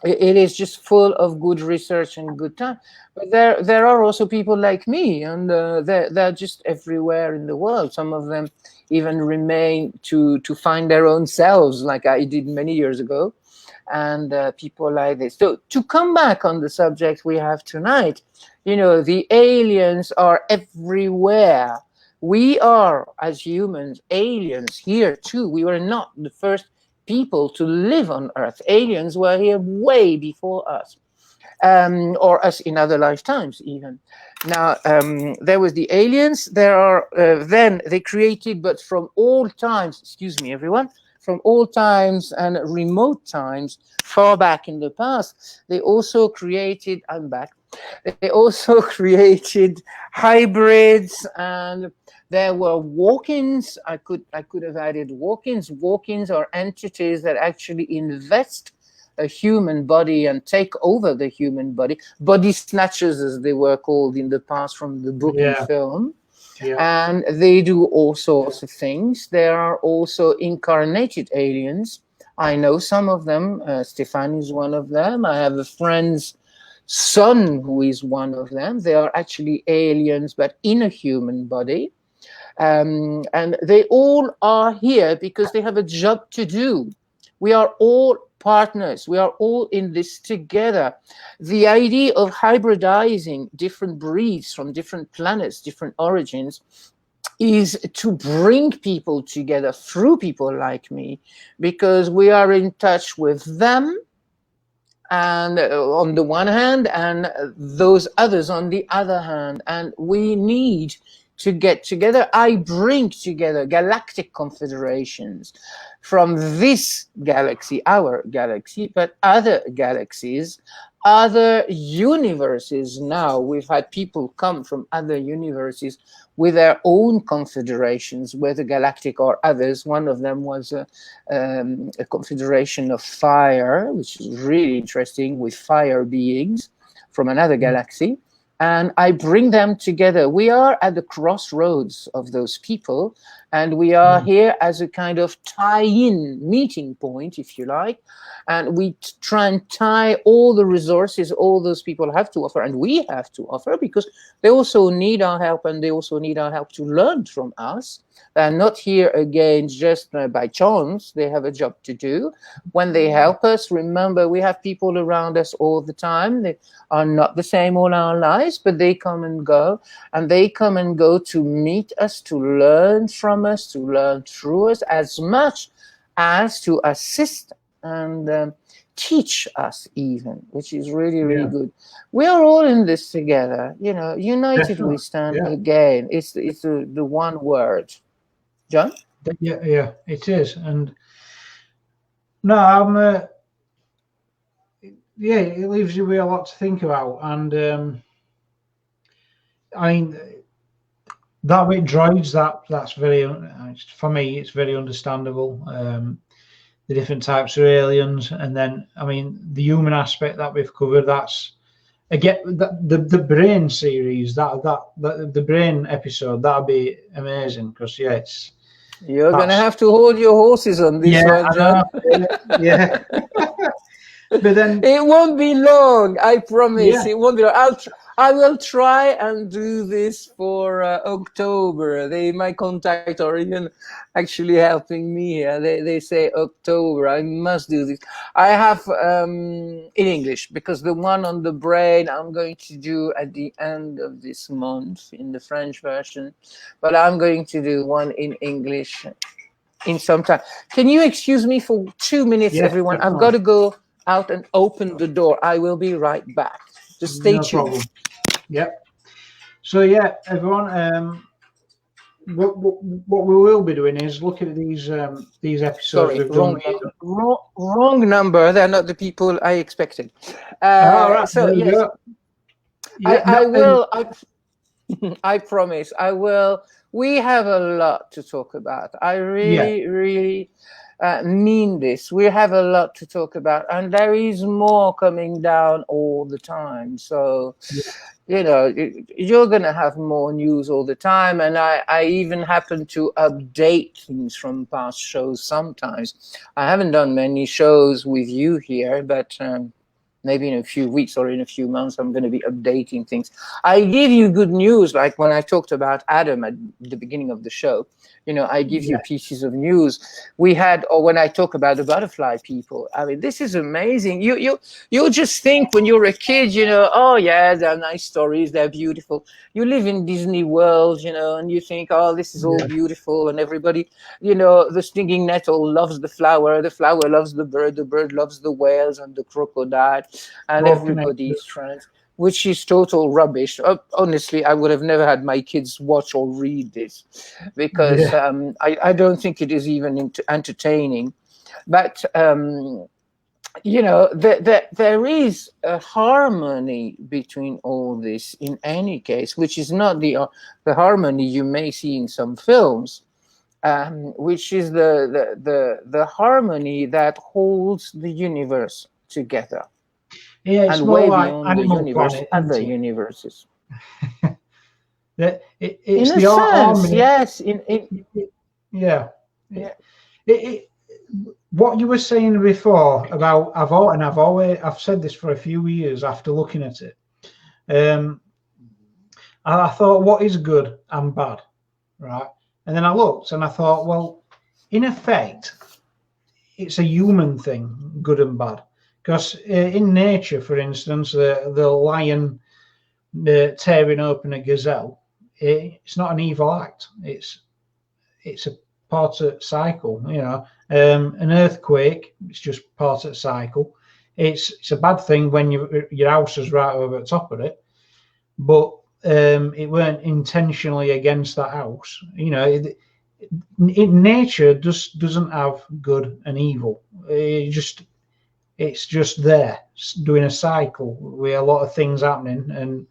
it is just full of good research and good time. But there are also people like me, and they're just everywhere in the world. Some of them even remain to find their own selves, like I did many years ago, and people like this. So to come back on the subject we have tonight, you know, the aliens are everywhere. We are, as humans, aliens here too. We were not the first people to live on Earth. Aliens were here way before us, or us in other lifetimes even. Now, there was the aliens. There are then they created, but from all times, excuse me, everyone, from all times and remote times, far back in the past, they also created, I'm back, they also created hybrids, and there were walk-ins. I could have added walk-ins. Walk-ins are entities that actually invest a human body and take over the human body snatchers, as they were called in the past from the book and film. And they do all sorts of things. There are also incarnated aliens. I know some of them. Stefan is one of them. I have a friend's son who is one of them. They are actually aliens, but in a human body. And they all are here because they have a job to do. We are all partners. We are all in this together. The idea of hybridizing different breeds from different planets, different origins, is to bring people together through people like me, because we are in touch with them, and on the one hand, and those others on the other hand, and we need to get together. I bring together galactic confederations from this galaxy, our galaxy, but other galaxies, other universes. Now we've had people come from other universes with their own confederations, whether galactic or others. One of them was a confederation of fire, which is really interesting, with fire beings from another galaxy. And I bring them together. We are at the crossroads of those people, And we are here as a kind of tie-in meeting point, if you like. And we try and tie all the resources all those people have to offer, and we have to offer, because they also need our help, and they also need our help to learn from us. They're not here again just by chance. They have a job to do. When they help us, remember, we have people around us all the time. They are not the same all our lives, but they come and go. And they come and go to meet us, to learn from us, to learn through us, as much as to assist and teach us even, which is really, really good. We are all in this together, you know, united Definitely. we stand again. It's the one word. John? Yeah, it is. And no, I'm yeah, it leaves you with a lot to think about. And I mean, that with droids, that's very, for me, it's very understandable. The different types of aliens, and then, I mean, the human aspect that we've covered, that's, again, the brain series, the brain episode, that'd be amazing, because it's, you're gonna have to hold your horses on this one, John. Yeah. But then it won't be long, I promise. It won't be long. I will try and do this for October. They might contact, or even actually helping me here. They say October. I must do this. I have in English, because the one on the brain I'm going to do at the end of this month in the French version, but I'm going to do one in English in some time. Can you excuse me for 2 minutes, everyone? I've got to go out and open the door. I will be right back. Just stay tuned. Problem. Yep. So yeah, everyone. What we will be doing is looking at these episodes. Sorry, wrong number. They're not the people I expected. Right, so yes, I will. I promise. I will. We have a lot to talk about. I really mean this. We have a lot to talk about, and there is more coming down all the time. So, you know, you're going to have more news all the time. And I even happen to update things from past shows sometimes. I haven't done many shows with you here, but maybe in a few weeks or in a few months, I'm going to be updating things. I give you good news, like when I talked about Adam at the beginning of the show. You know, I give you pieces of news. We had, or when I talk about the butterfly people, I mean, this is amazing. You just think when you're a kid, you know, oh yeah, they're nice stories, they're beautiful. You live in Disney World, you know, and you think, oh, this is all beautiful, and everybody, you know, the stinging nettle loves the flower loves the bird loves the whales and the crocodile, and everybody's friends. Which is total rubbish. Honestly, I would have never had my kids watch or read this, because I don't think it is even entertaining. But you know, there is a harmony between all this in any case, which is not the harmony you may see in some films, which is the harmony that holds the universe together. Yeah, it's and more way like beyond Animal the universe, Planet, other universes. It's in the a sense, harmony. yes. What you were saying before about I've said this for a few years after looking at it. I thought, what is good and bad, right? And then I looked and I thought, well, in effect, it's a human thing, good and bad. Because in nature, for instance, the lion tearing open a gazelle, it's not an evil act. It's a part of the cycle. You know, an earthquake, it's just part of the cycle. It's a bad thing when your house is right over the top of it, but it weren't intentionally against that house. You know, nature just doesn't have good and evil. It's just there doing a cycle with a lot of things happening, and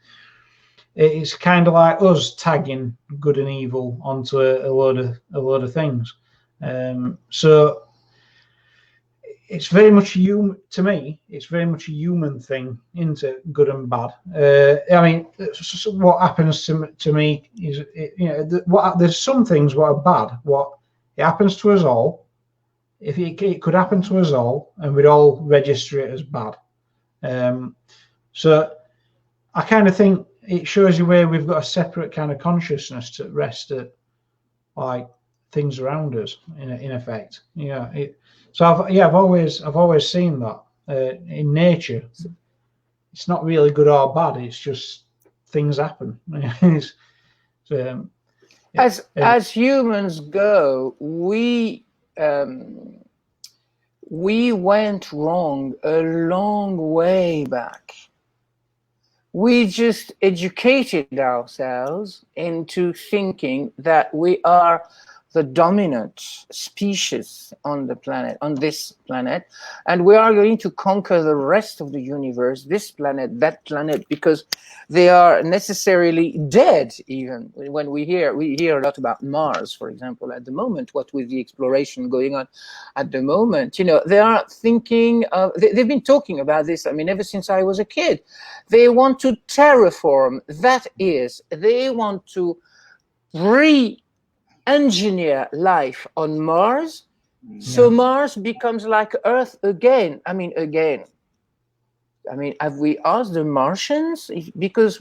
it's kind of like us tagging good and evil onto a load of things. So it's very much to me. It's very much a human thing, into good and bad. I mean, what happens to me is, there's some things what are bad. What it happens to us all. If it could happen to us all, and we'd all register it as bad. So I kind of think it shows you where we've got a separate kind of consciousness to rest at, like, things around us, in effect. So I've always seen that in nature. It's not really good or bad. It's just things happen. As humans go, we went wrong a long way back. We just educated ourselves into thinking that we are the dominant species on the planet, on this planet, and we are going to conquer the rest of the universe, this planet, that planet, because they are necessarily dead. Even when we hear a lot about Mars, for example, at the moment, what with the exploration going on at the moment, they are thinking of, they've been talking about this, I mean, ever since I was a kid. They want to terraform, that is, they want to engineer life on Mars, so Mars becomes like Earth again. I mean, have we asked the Martians? Because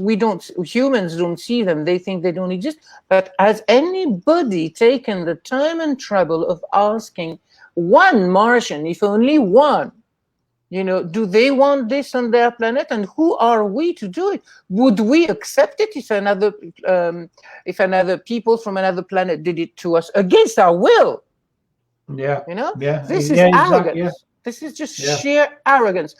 humans don't see them, they think they don't exist. But has anybody taken the time and trouble of asking one Martian, if only one, do they want this on their planet, and who are we to do it? Would we accept it if another people from another planet did it to us against our will? This is arrogance. Exactly. This is just sheer arrogance.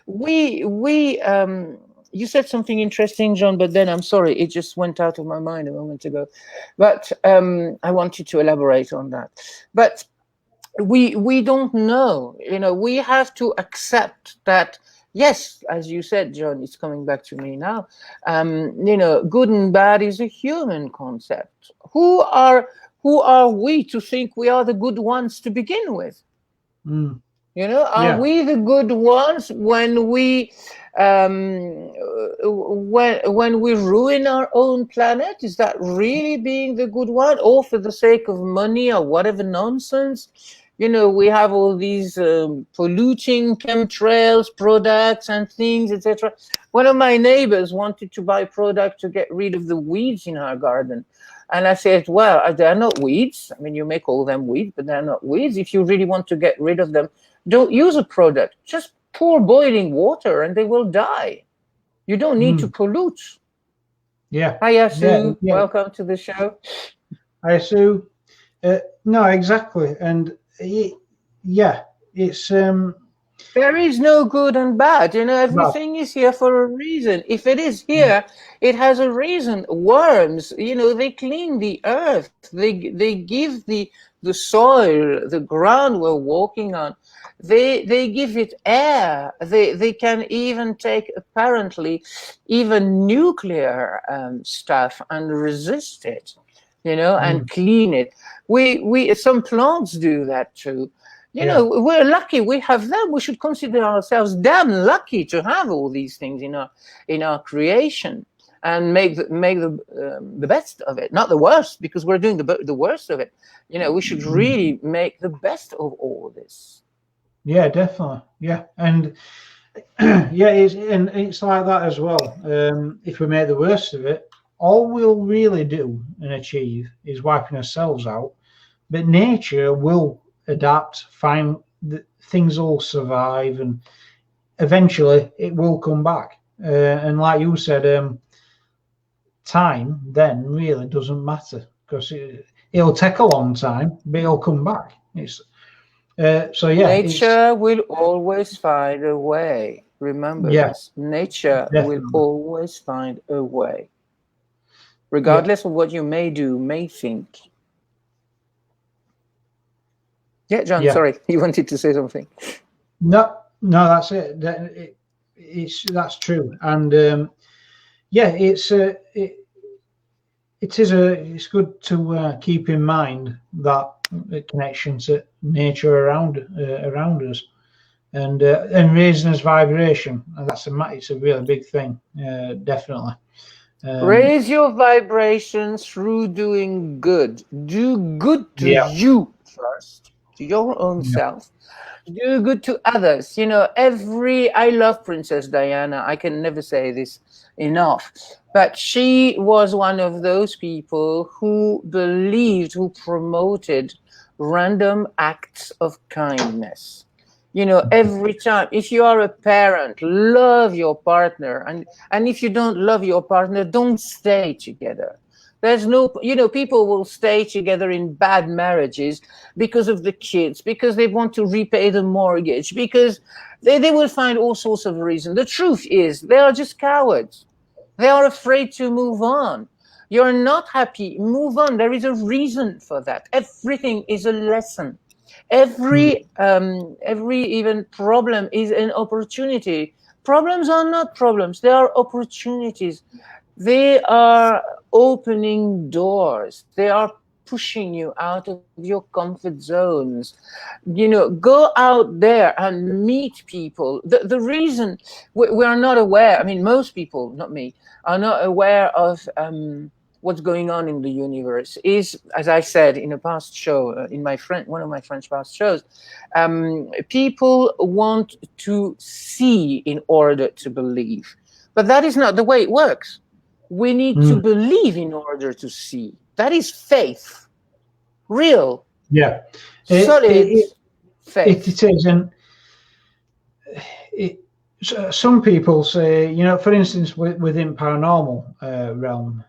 You said something interesting, John, but then I'm sorry, it just went out of my mind a moment ago. But I want you to elaborate on that. But we don't know, we have to accept that, yes, as you said, John, it's coming back to me now, good and bad is a human concept. Who are we to think we are the good ones to begin with? Are we the good ones when we when we ruin our own planet? Is that really being the good one, or for the sake of money or whatever nonsense? We have all these polluting chemtrails products and things, etc. One of my neighbors wanted to buy product to get rid of the weeds in our garden. And I said, well, they're not weeds. I mean, you may call them weeds, but they're not weeds. If you really want to get rid of them, don't use a product. Just pour boiling water and they will die. You don't need to pollute. Hiya, Sue. Welcome to the show. Hiya, Sue. No, exactly. And it's there is no good and bad. Everything is here for a reason. If it is here, it has a reason. Worms, they clean the earth. They give the soil, the ground we're walking on, they give it air. They can even take, apparently, even nuclear stuff and resist it, and clean it. We some plants do that too. We're lucky we have them. We should consider ourselves damn lucky to have all these things in our creation, and make the best of it, not the worst, because we're doing the worst of it. We should really make the best of all this. Yeah, definitely. Yeah, and it's like that as well. If we make the worst of it, all we'll really do and achieve is wiping ourselves out. But nature will adapt, things will survive, and eventually it will come back. And like you said, time then really doesn't matter, because it'll take a long time, but it'll come back. Nature will always find a way. Remember this. Nature will always find a way, regardless of what you may do, may think. Yeah, John, sorry, you wanted to say something. No, that's it. That's true. And it's good to keep in mind that connection to nature around us. and raising his vibration. And it's a really big thing, definitely. Raise your vibration through doing good. Do good to Yeah. you first, to your own Yeah. self. Do good to others. You know, I love Princess Diana. I can never say this enough. But she was one of those people who believed, who promoted random acts of kindness. You know, every time, if you are a parent, love your partner. And if you don't love your partner, don't stay together. There's no, you know, people will stay together in bad marriages because of the kids, because they want to repay the mortgage, because they will find all sorts of reasons. The truth is, they are just cowards. They are afraid to move on. You're not happy, move on. There is a reason for that. Everything is a lesson. Every even problem is an opportunity. Problems are not problems, they are opportunities. They are opening doors. They are pushing you out of your comfort zones. You know, go out there and meet people. The reason we are not aware, I mean, most people, not me, are not aware of what's going on in the universe is, as I said in a past show, in one of my French past shows, people want to see in order to believe. But that is not the way it works. We need to believe in order to see. That is faith. Real. Yeah. Solid faith. It is. And some people say, you know, for instance, within paranormal realm,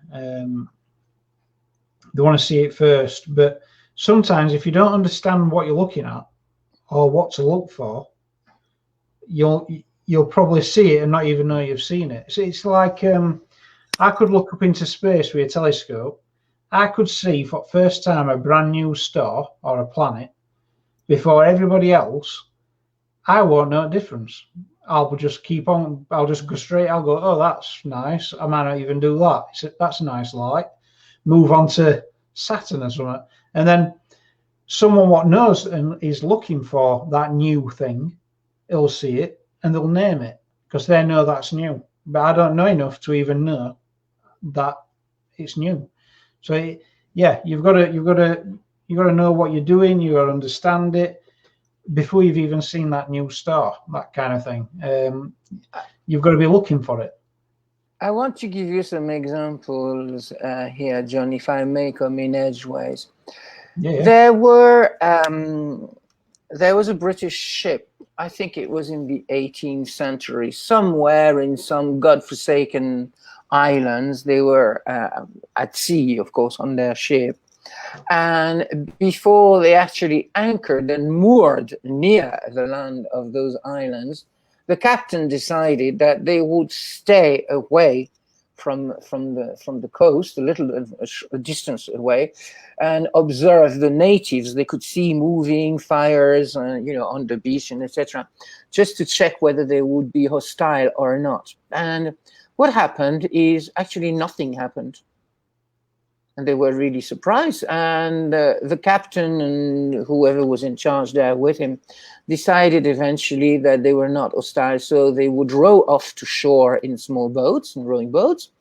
they want to see it first. But sometimes if you don't understand what you're looking at or what to look for, you'll probably see it and not even know you've seen it. So it's like I could look up into space with a telescope. I could see for the first time a brand new star or a planet before everybody else. I won't know the difference. I'll just keep on. I'll just go straight. I'll go, oh, that's nice. I might not even do that. That's a nice light. Move on to Saturn or something. And then someone what knows and is looking for that new thing, they'll see it and they'll name it because they know that's new. But I don't know enough to even know that it's new. So yeah, you've got to know what you're doing. You got to understand it before you've even seen that new star, that kind of thing. You've got to be looking for it. I want to give you some examples here, John, if I may come in edgeways. Yeah. There was a British ship, I think it was in the 18th century, somewhere in some godforsaken islands. They were at sea, of course, on their ship. And before they actually anchored and moored near the land of those islands, the captain decided that they would stay away from the coast, a distance away, and observe the natives. They could see moving fires, you know, on the beach and etc., just to check whether they would be hostile or not. And what happened is actually nothing happened. And they were really surprised. And the captain and whoever was in charge there with him decided eventually that they were not hostile. So they would row off to shore in small boats, in rowing boats.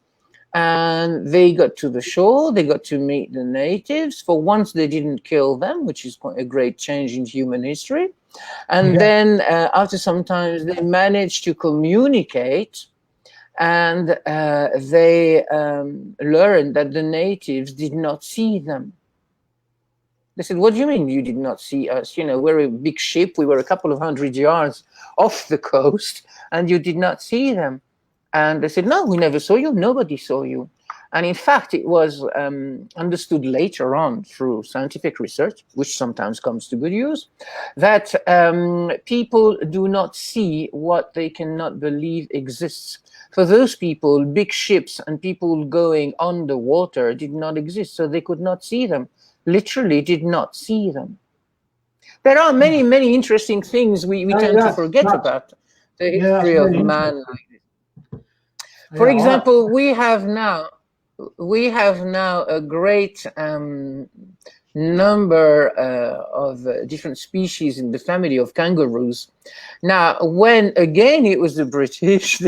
And they got to the shore. They got to meet the natives. For once, they didn't kill them, which is quite a great change in human history. And then after some time, they managed to communicate. And they learned that the natives did not see them. They said, what do you mean you did not see us? You know, we're a big ship. We were a couple of 100 yards off the coast, and you did not see them. And they said, no, we never saw you. Nobody saw you. And in fact, it was understood later on through scientific research, which sometimes comes to good use, that people do not see what they cannot believe exists. For those people, big ships and people going underwater did not exist, so they could not see them, literally did not see them. There are many, many interesting things we tend to forget about the history of man. For example, we have now a great number of different species in the family of kangaroos. Now, when again it was the British,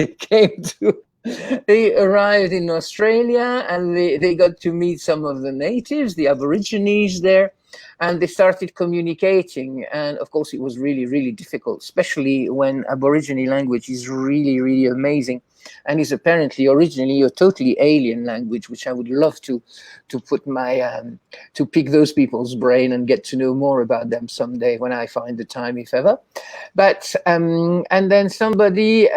they arrived in Australia, and they got to meet some of the natives, the Aborigines there, and they started communicating. And of course, it was really, really difficult, especially when Aborigine language is really, really amazing, and is apparently originally a totally alien language, which I would love to put my to pick those people's brain and get to know more about them someday when I find the time, if ever. But and then somebody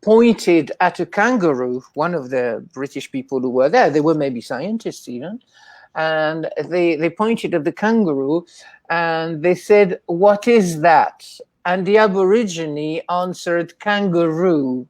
pointed at a kangaroo, one of the British people who were there. They were maybe scientists even, and they pointed at the kangaroo and they said, "What is that?" And the Aborigine answered, "Kangaroo."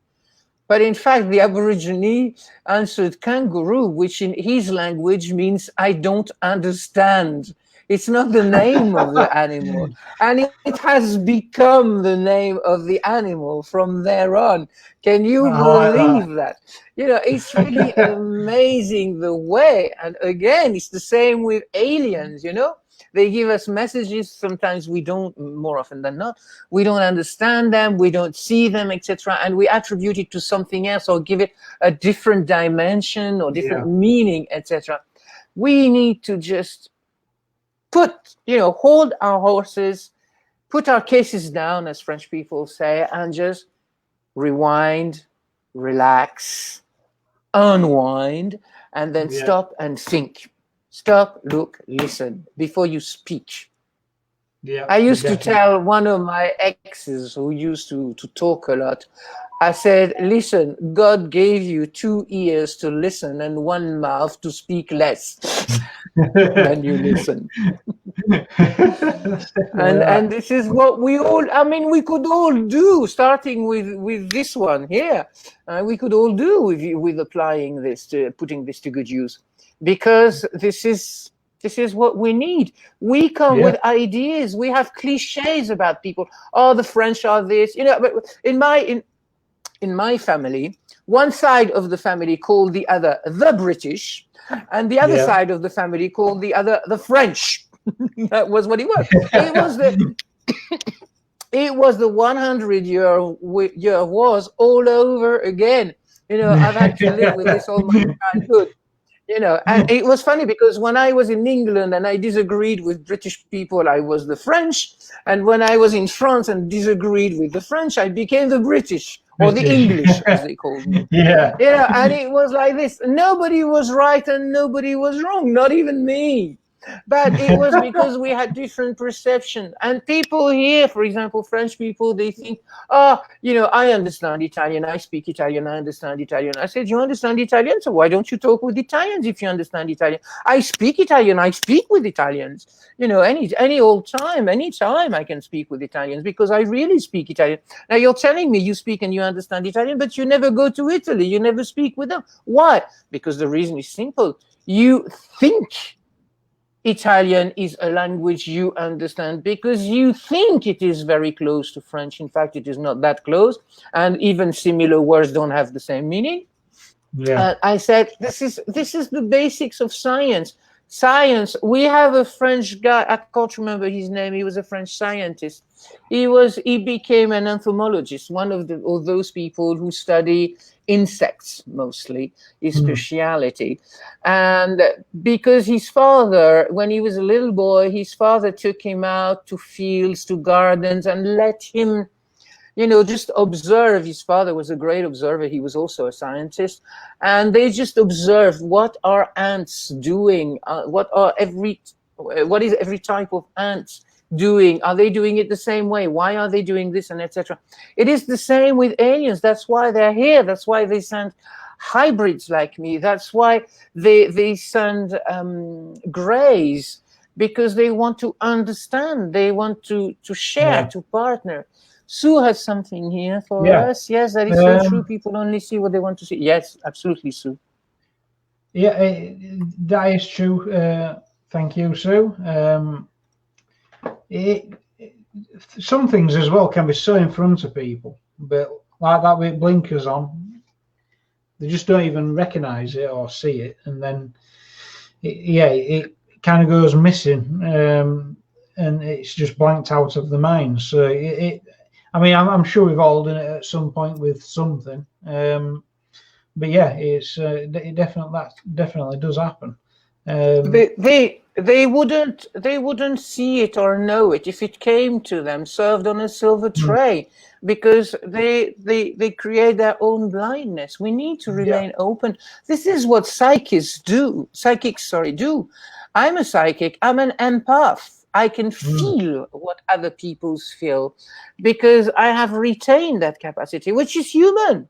But in fact, the Aborigine answered kangaroo, which in his language means "I don't understand." It's not the name of the animal. And it has become the name of the animal from there on. Can you believe that? You know, it's really amazing the way. And again, it's the same with aliens, you know? They give us messages. Sometimes we don't, more often than not, we don't understand them, we don't see them, etc. And we attribute it to something else or give it a different dimension or different meaning, etc. We need to just hold our horses, put our cases down, as French people say, and just rewind, relax, unwind, and then stop and think. Stop, look, listen before you speak. I used to tell one of my exes who used to talk a lot, I said, listen, God gave you 2 ears to listen and 1 mouth to speak less. Then you listen. And this is what we could all do, starting with this one here. We could all do with applying this, putting this to good use, because this is what we need. We come with ideas. We have cliches about people. Oh, the French are this, but in my family, one side of the family called the other the British, and the other side of the family called the other the French. That was what it was. It was the 100-year wars all over again. I've had to live with this all my childhood. And it was funny because when I was in England and I disagreed with British people, I was the French. And when I was in France and disagreed with the French, I became the British, or the English, as they called me. And it was like this. Nobody was right and nobody was wrong, not even me. But it was because we had different perception. And people here, for example, French people, they think, I understand Italian, I speak Italian, I understand Italian. I said, you understand Italian? So why don't you talk with Italians if you understand Italian? I speak Italian, I speak with Italians. Any old time, anytime I can speak with Italians because I really speak Italian. Now you're telling me you speak and you understand Italian, but you never go to Italy, you never speak with them. Why? Because the reason is simple. You think Italian is a language you understand because you think it is very close to French. In fact, it is not that close, and even similar words don't have the same meaning. I said, this is the basics of science. Science. We have a French guy, I can't remember his name, he was a French scientist. He became an entomologist, one of those people who study insects mostly, his speciality. And because his father, when he was a little boy, his father took him out to fields, to gardens, and let him just observe. His father was a great observer. He was also a scientist. And they just observed, what are ants doing? What is every type of ant doing? Are they doing it the same way? Why are they doing this, and etc.? It is the same with aliens. That's why they're here. That's why they send hybrids like me. That's why they send greys, because they want to understand. They want to share, to partner. Sue has something here for us. Yes, that is so true. People only see what they want to see. Yes, absolutely, Sue. Yeah, that is true. Thank you, Sue. Some things as well can be so in front of people, but like that with blinkers on, they just don't even recognize it or see it, and then it kind of goes missing, and it's just blanked out of the mind. So I mean, I'm sure we've all done it at some point with something. But yeah, it definitely does happen. They wouldn't see it or know it if it came to them served on a silver tray, because they create their own blindness. We need to remain open. This is what psychics do. I'm a psychic. I'm an empath. I can feel what other people feel because I have retained that capacity, which is human.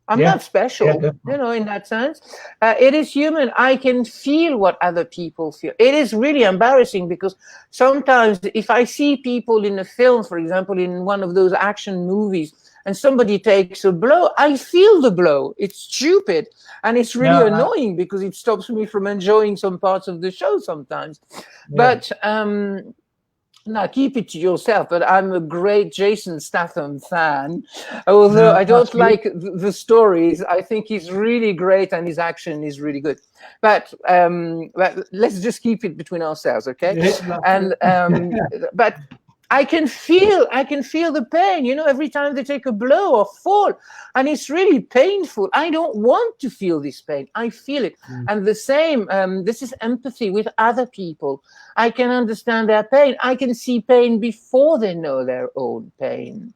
I'm not special, in that sense. It is human. I can feel what other people feel. It is really embarrassing because sometimes if I see people in a film, for example, in one of those action movies, and somebody takes a blow, I feel the blow. It's stupid. And it's really annoying because it stops me from enjoying some parts of the show sometimes. But now, keep it to yourself, but I'm a great Jason Statham fan. Although I don't like the stories, I think he's really great and his action is really good. But let's just keep it between ourselves, okay? And but I can feel the pain, every time they take a blow or fall, and it's really painful. I don't want to feel this pain. I feel it. And the same, this is empathy with other people. I can understand their pain. I can see pain before they know their own pain.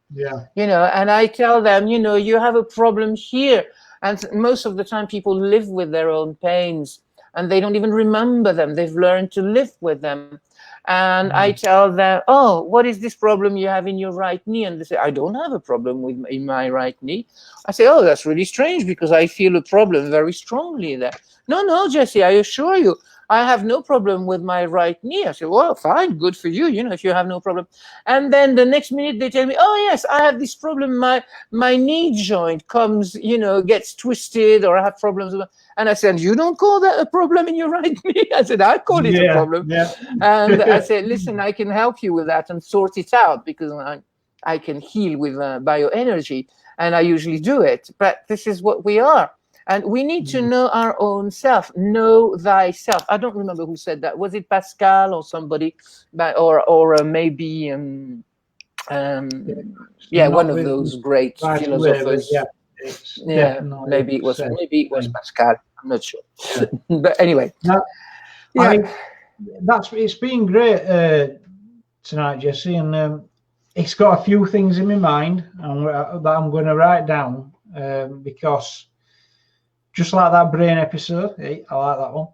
And I tell them, you have a problem here. And most of the time people live with their own pains and they don't even remember them. They've learned to live with them. And I tell them, oh, what is this problem you have in your right knee? And they say, I don't have a problem in my right knee. I say, oh, that's really strange because I feel a problem very strongly there. No, Jesse, I assure you, I have no problem with my right knee. I say, well, fine, good for you, if you have no problem. And then the next minute they tell me, oh, yes, I have this problem. My knee joint comes, gets twisted, or I have problems. And I said, you don't call that a problem in your right knee? I said, I call it a problem. And I said, listen, I can help you with that and sort it out because I can heal with bioenergy. And I usually do it. But this is what we are. And we need to know our own self. Know thyself. I don't remember who said that. Was it Pascal or somebody? Or maybe, one of those great philosophers. Maybe it was Pascal. I'm not sure. But anyway. It's been great tonight, Jesse. And it's got a few things in my mind that I'm going to write down because... just like that brain episode, I like that one.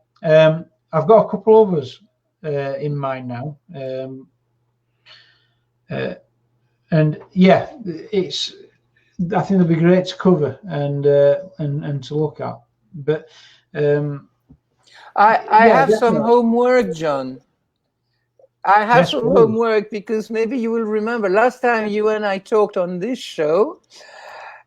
I've got a couple others in mind now, and I think they'll be great to cover and to look at. But I have some homework, John. I have some homework because maybe you will remember last time you and I talked on this show.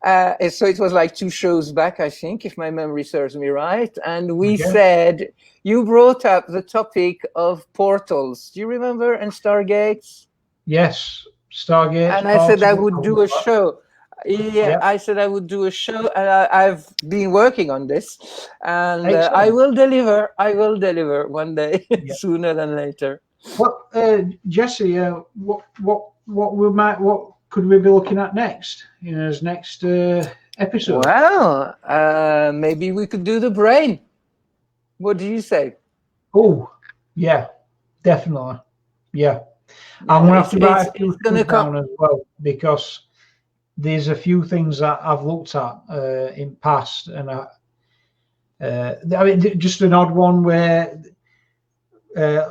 So it was like 2 shows back, I think, if my memory serves me right. And we said, you brought up the topic of portals. Do you remember? And Stargates? Yes, Stargates. And I said I would do a show. I said I would do a show. And I've been working on this. And I will deliver one day, sooner than later. Well, Jesse, what could we be looking at next? As next episode? Well, maybe we could do the brain. What do you say? Oh, yeah, definitely. Yeah. I'm going to have to write a few things down as well because there's a few things that I've looked at in past, and I mean, just an odd one where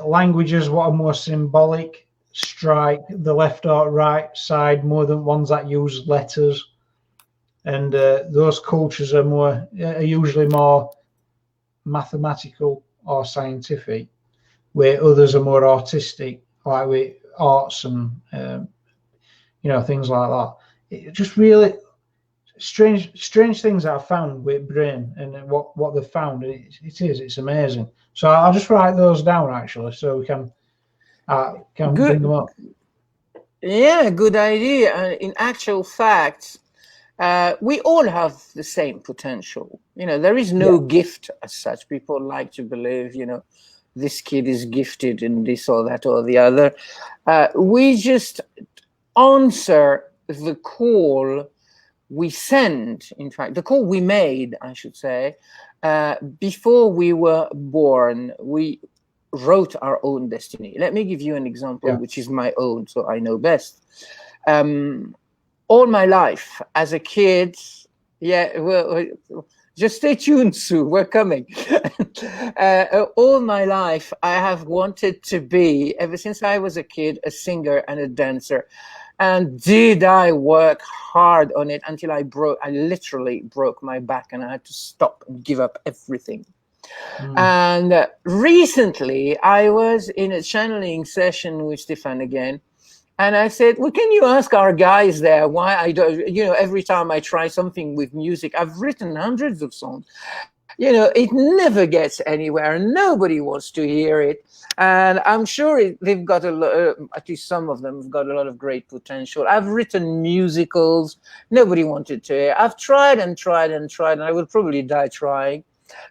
languages what are more symbolic strike the left or right side more than ones that use letters, and those cultures are usually more mathematical or scientific, where others are more artistic, like with arts and things like that. It just really strange things that I've found with brain and what they've found. It's amazing. So I'll just write those down actually, so we can bring them up. Yeah, good idea. In actual fact, we all have the same potential. There is no gift as such. People like to believe, this kid is gifted in this or that or the other. We just answer the call we send, in fact, the call we made, I should say, before we were born. We wrote our own destiny. Let me give you an example, which is my own, so I know best. All my life as a kid, just stay tuned, Sue, we're coming. All my life, I have wanted to be, ever since I was a kid, a singer and a dancer. And did I work hard on it until I literally broke my back and I had to stop and give up everything. And recently, I was in a channeling session with Stefan again. And I said, well, can you ask our guys there why I don't, every time I try something with music, I've written hundreds of songs. It never gets anywhere. Nobody wants to hear it. And I'm sure they've got at least some of them have got a lot of great potential. I've written musicals. Nobody wanted to hear. I've tried and tried and tried, and I will probably die trying.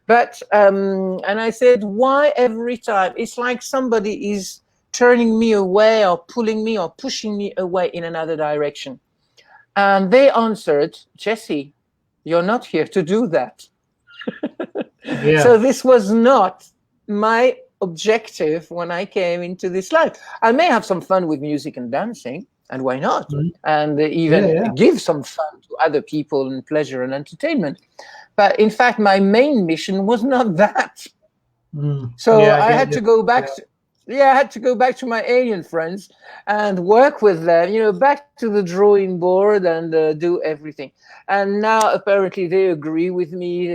But, and I said, why every time? It's like somebody is turning me away or pulling me or pushing me away in another direction. And they answered, Jesse, you're not here to do that. So this was not my objective when I came into this life. I may have some fun with music and dancing, and why not? And even give some fun to other people and pleasure and entertainment. But in fact, my main mission was not that. So I had to go back I had to go back to my alien friends and work with them, back to the drawing board and do everything. And now apparently they agree with me.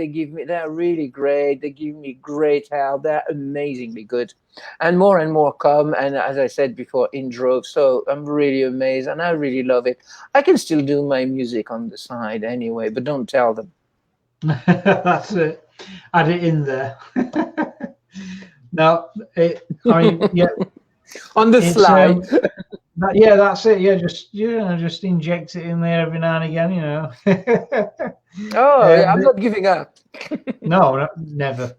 They're really great. They give me great help. They're amazingly good. And more come. And as I said before, in droves. So I'm really amazed and I really love it. I can still do my music on the side anyway, but don't tell them. That's it. Add it in there. No, on the slide. That's it. Just inject it in there every now and again. I'm not giving up. No, never.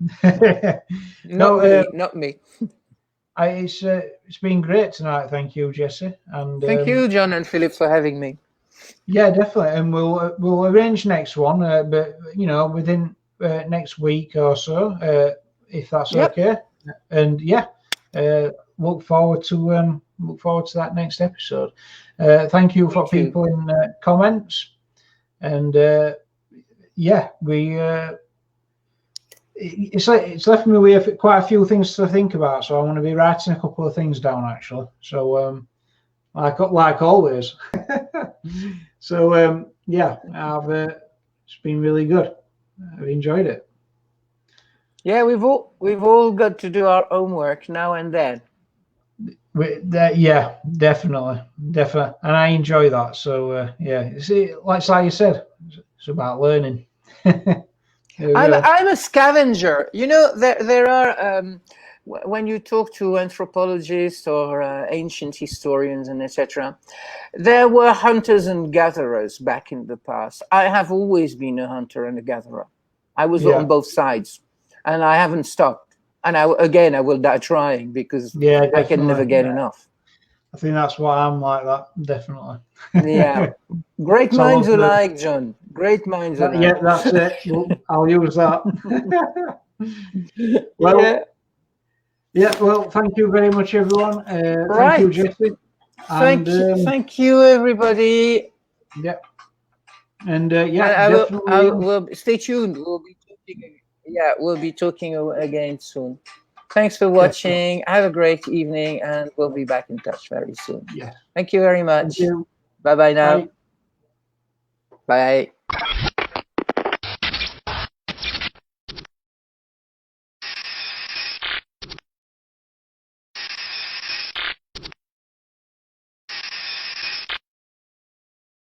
Not me. It's been great tonight. Thank you, Jesse. And thank you, John and Philip, for having me. Yeah, definitely. And we'll arrange next one, but within next week or so, if that's okay. And look forward to that next episode. Thank you for people in comments, and it's left me with quite a few things to think about. So I'm going to be writing a couple of things down actually. So like always. So it's been really good. I've enjoyed it. Yeah, we've all got to do our homework now and then. Definitely, and I enjoy that. So like you said, it's about learning. I'm a scavenger. There are when you talk to anthropologists or ancient historians and etc., there were hunters and gatherers back in the past. I have always been a hunter and a gatherer. I was on both sides. And I haven't stopped. And I will die trying because I can never get enough. I think that's why I'm like that, definitely. Yeah. Great minds alike, John. Great minds alike. Yeah, that's it. I'll use that. Well, thank you very much, everyone. Thank you, Jesse. Thank you, everybody. Yeah. And we'll stay tuned. We'll be talking again. We'll be talking again soon. Thanks for watching. Have a great evening, and we'll be back in touch very soon. Yeah. Thank you very much. Thank you. Bye-bye now. Bye.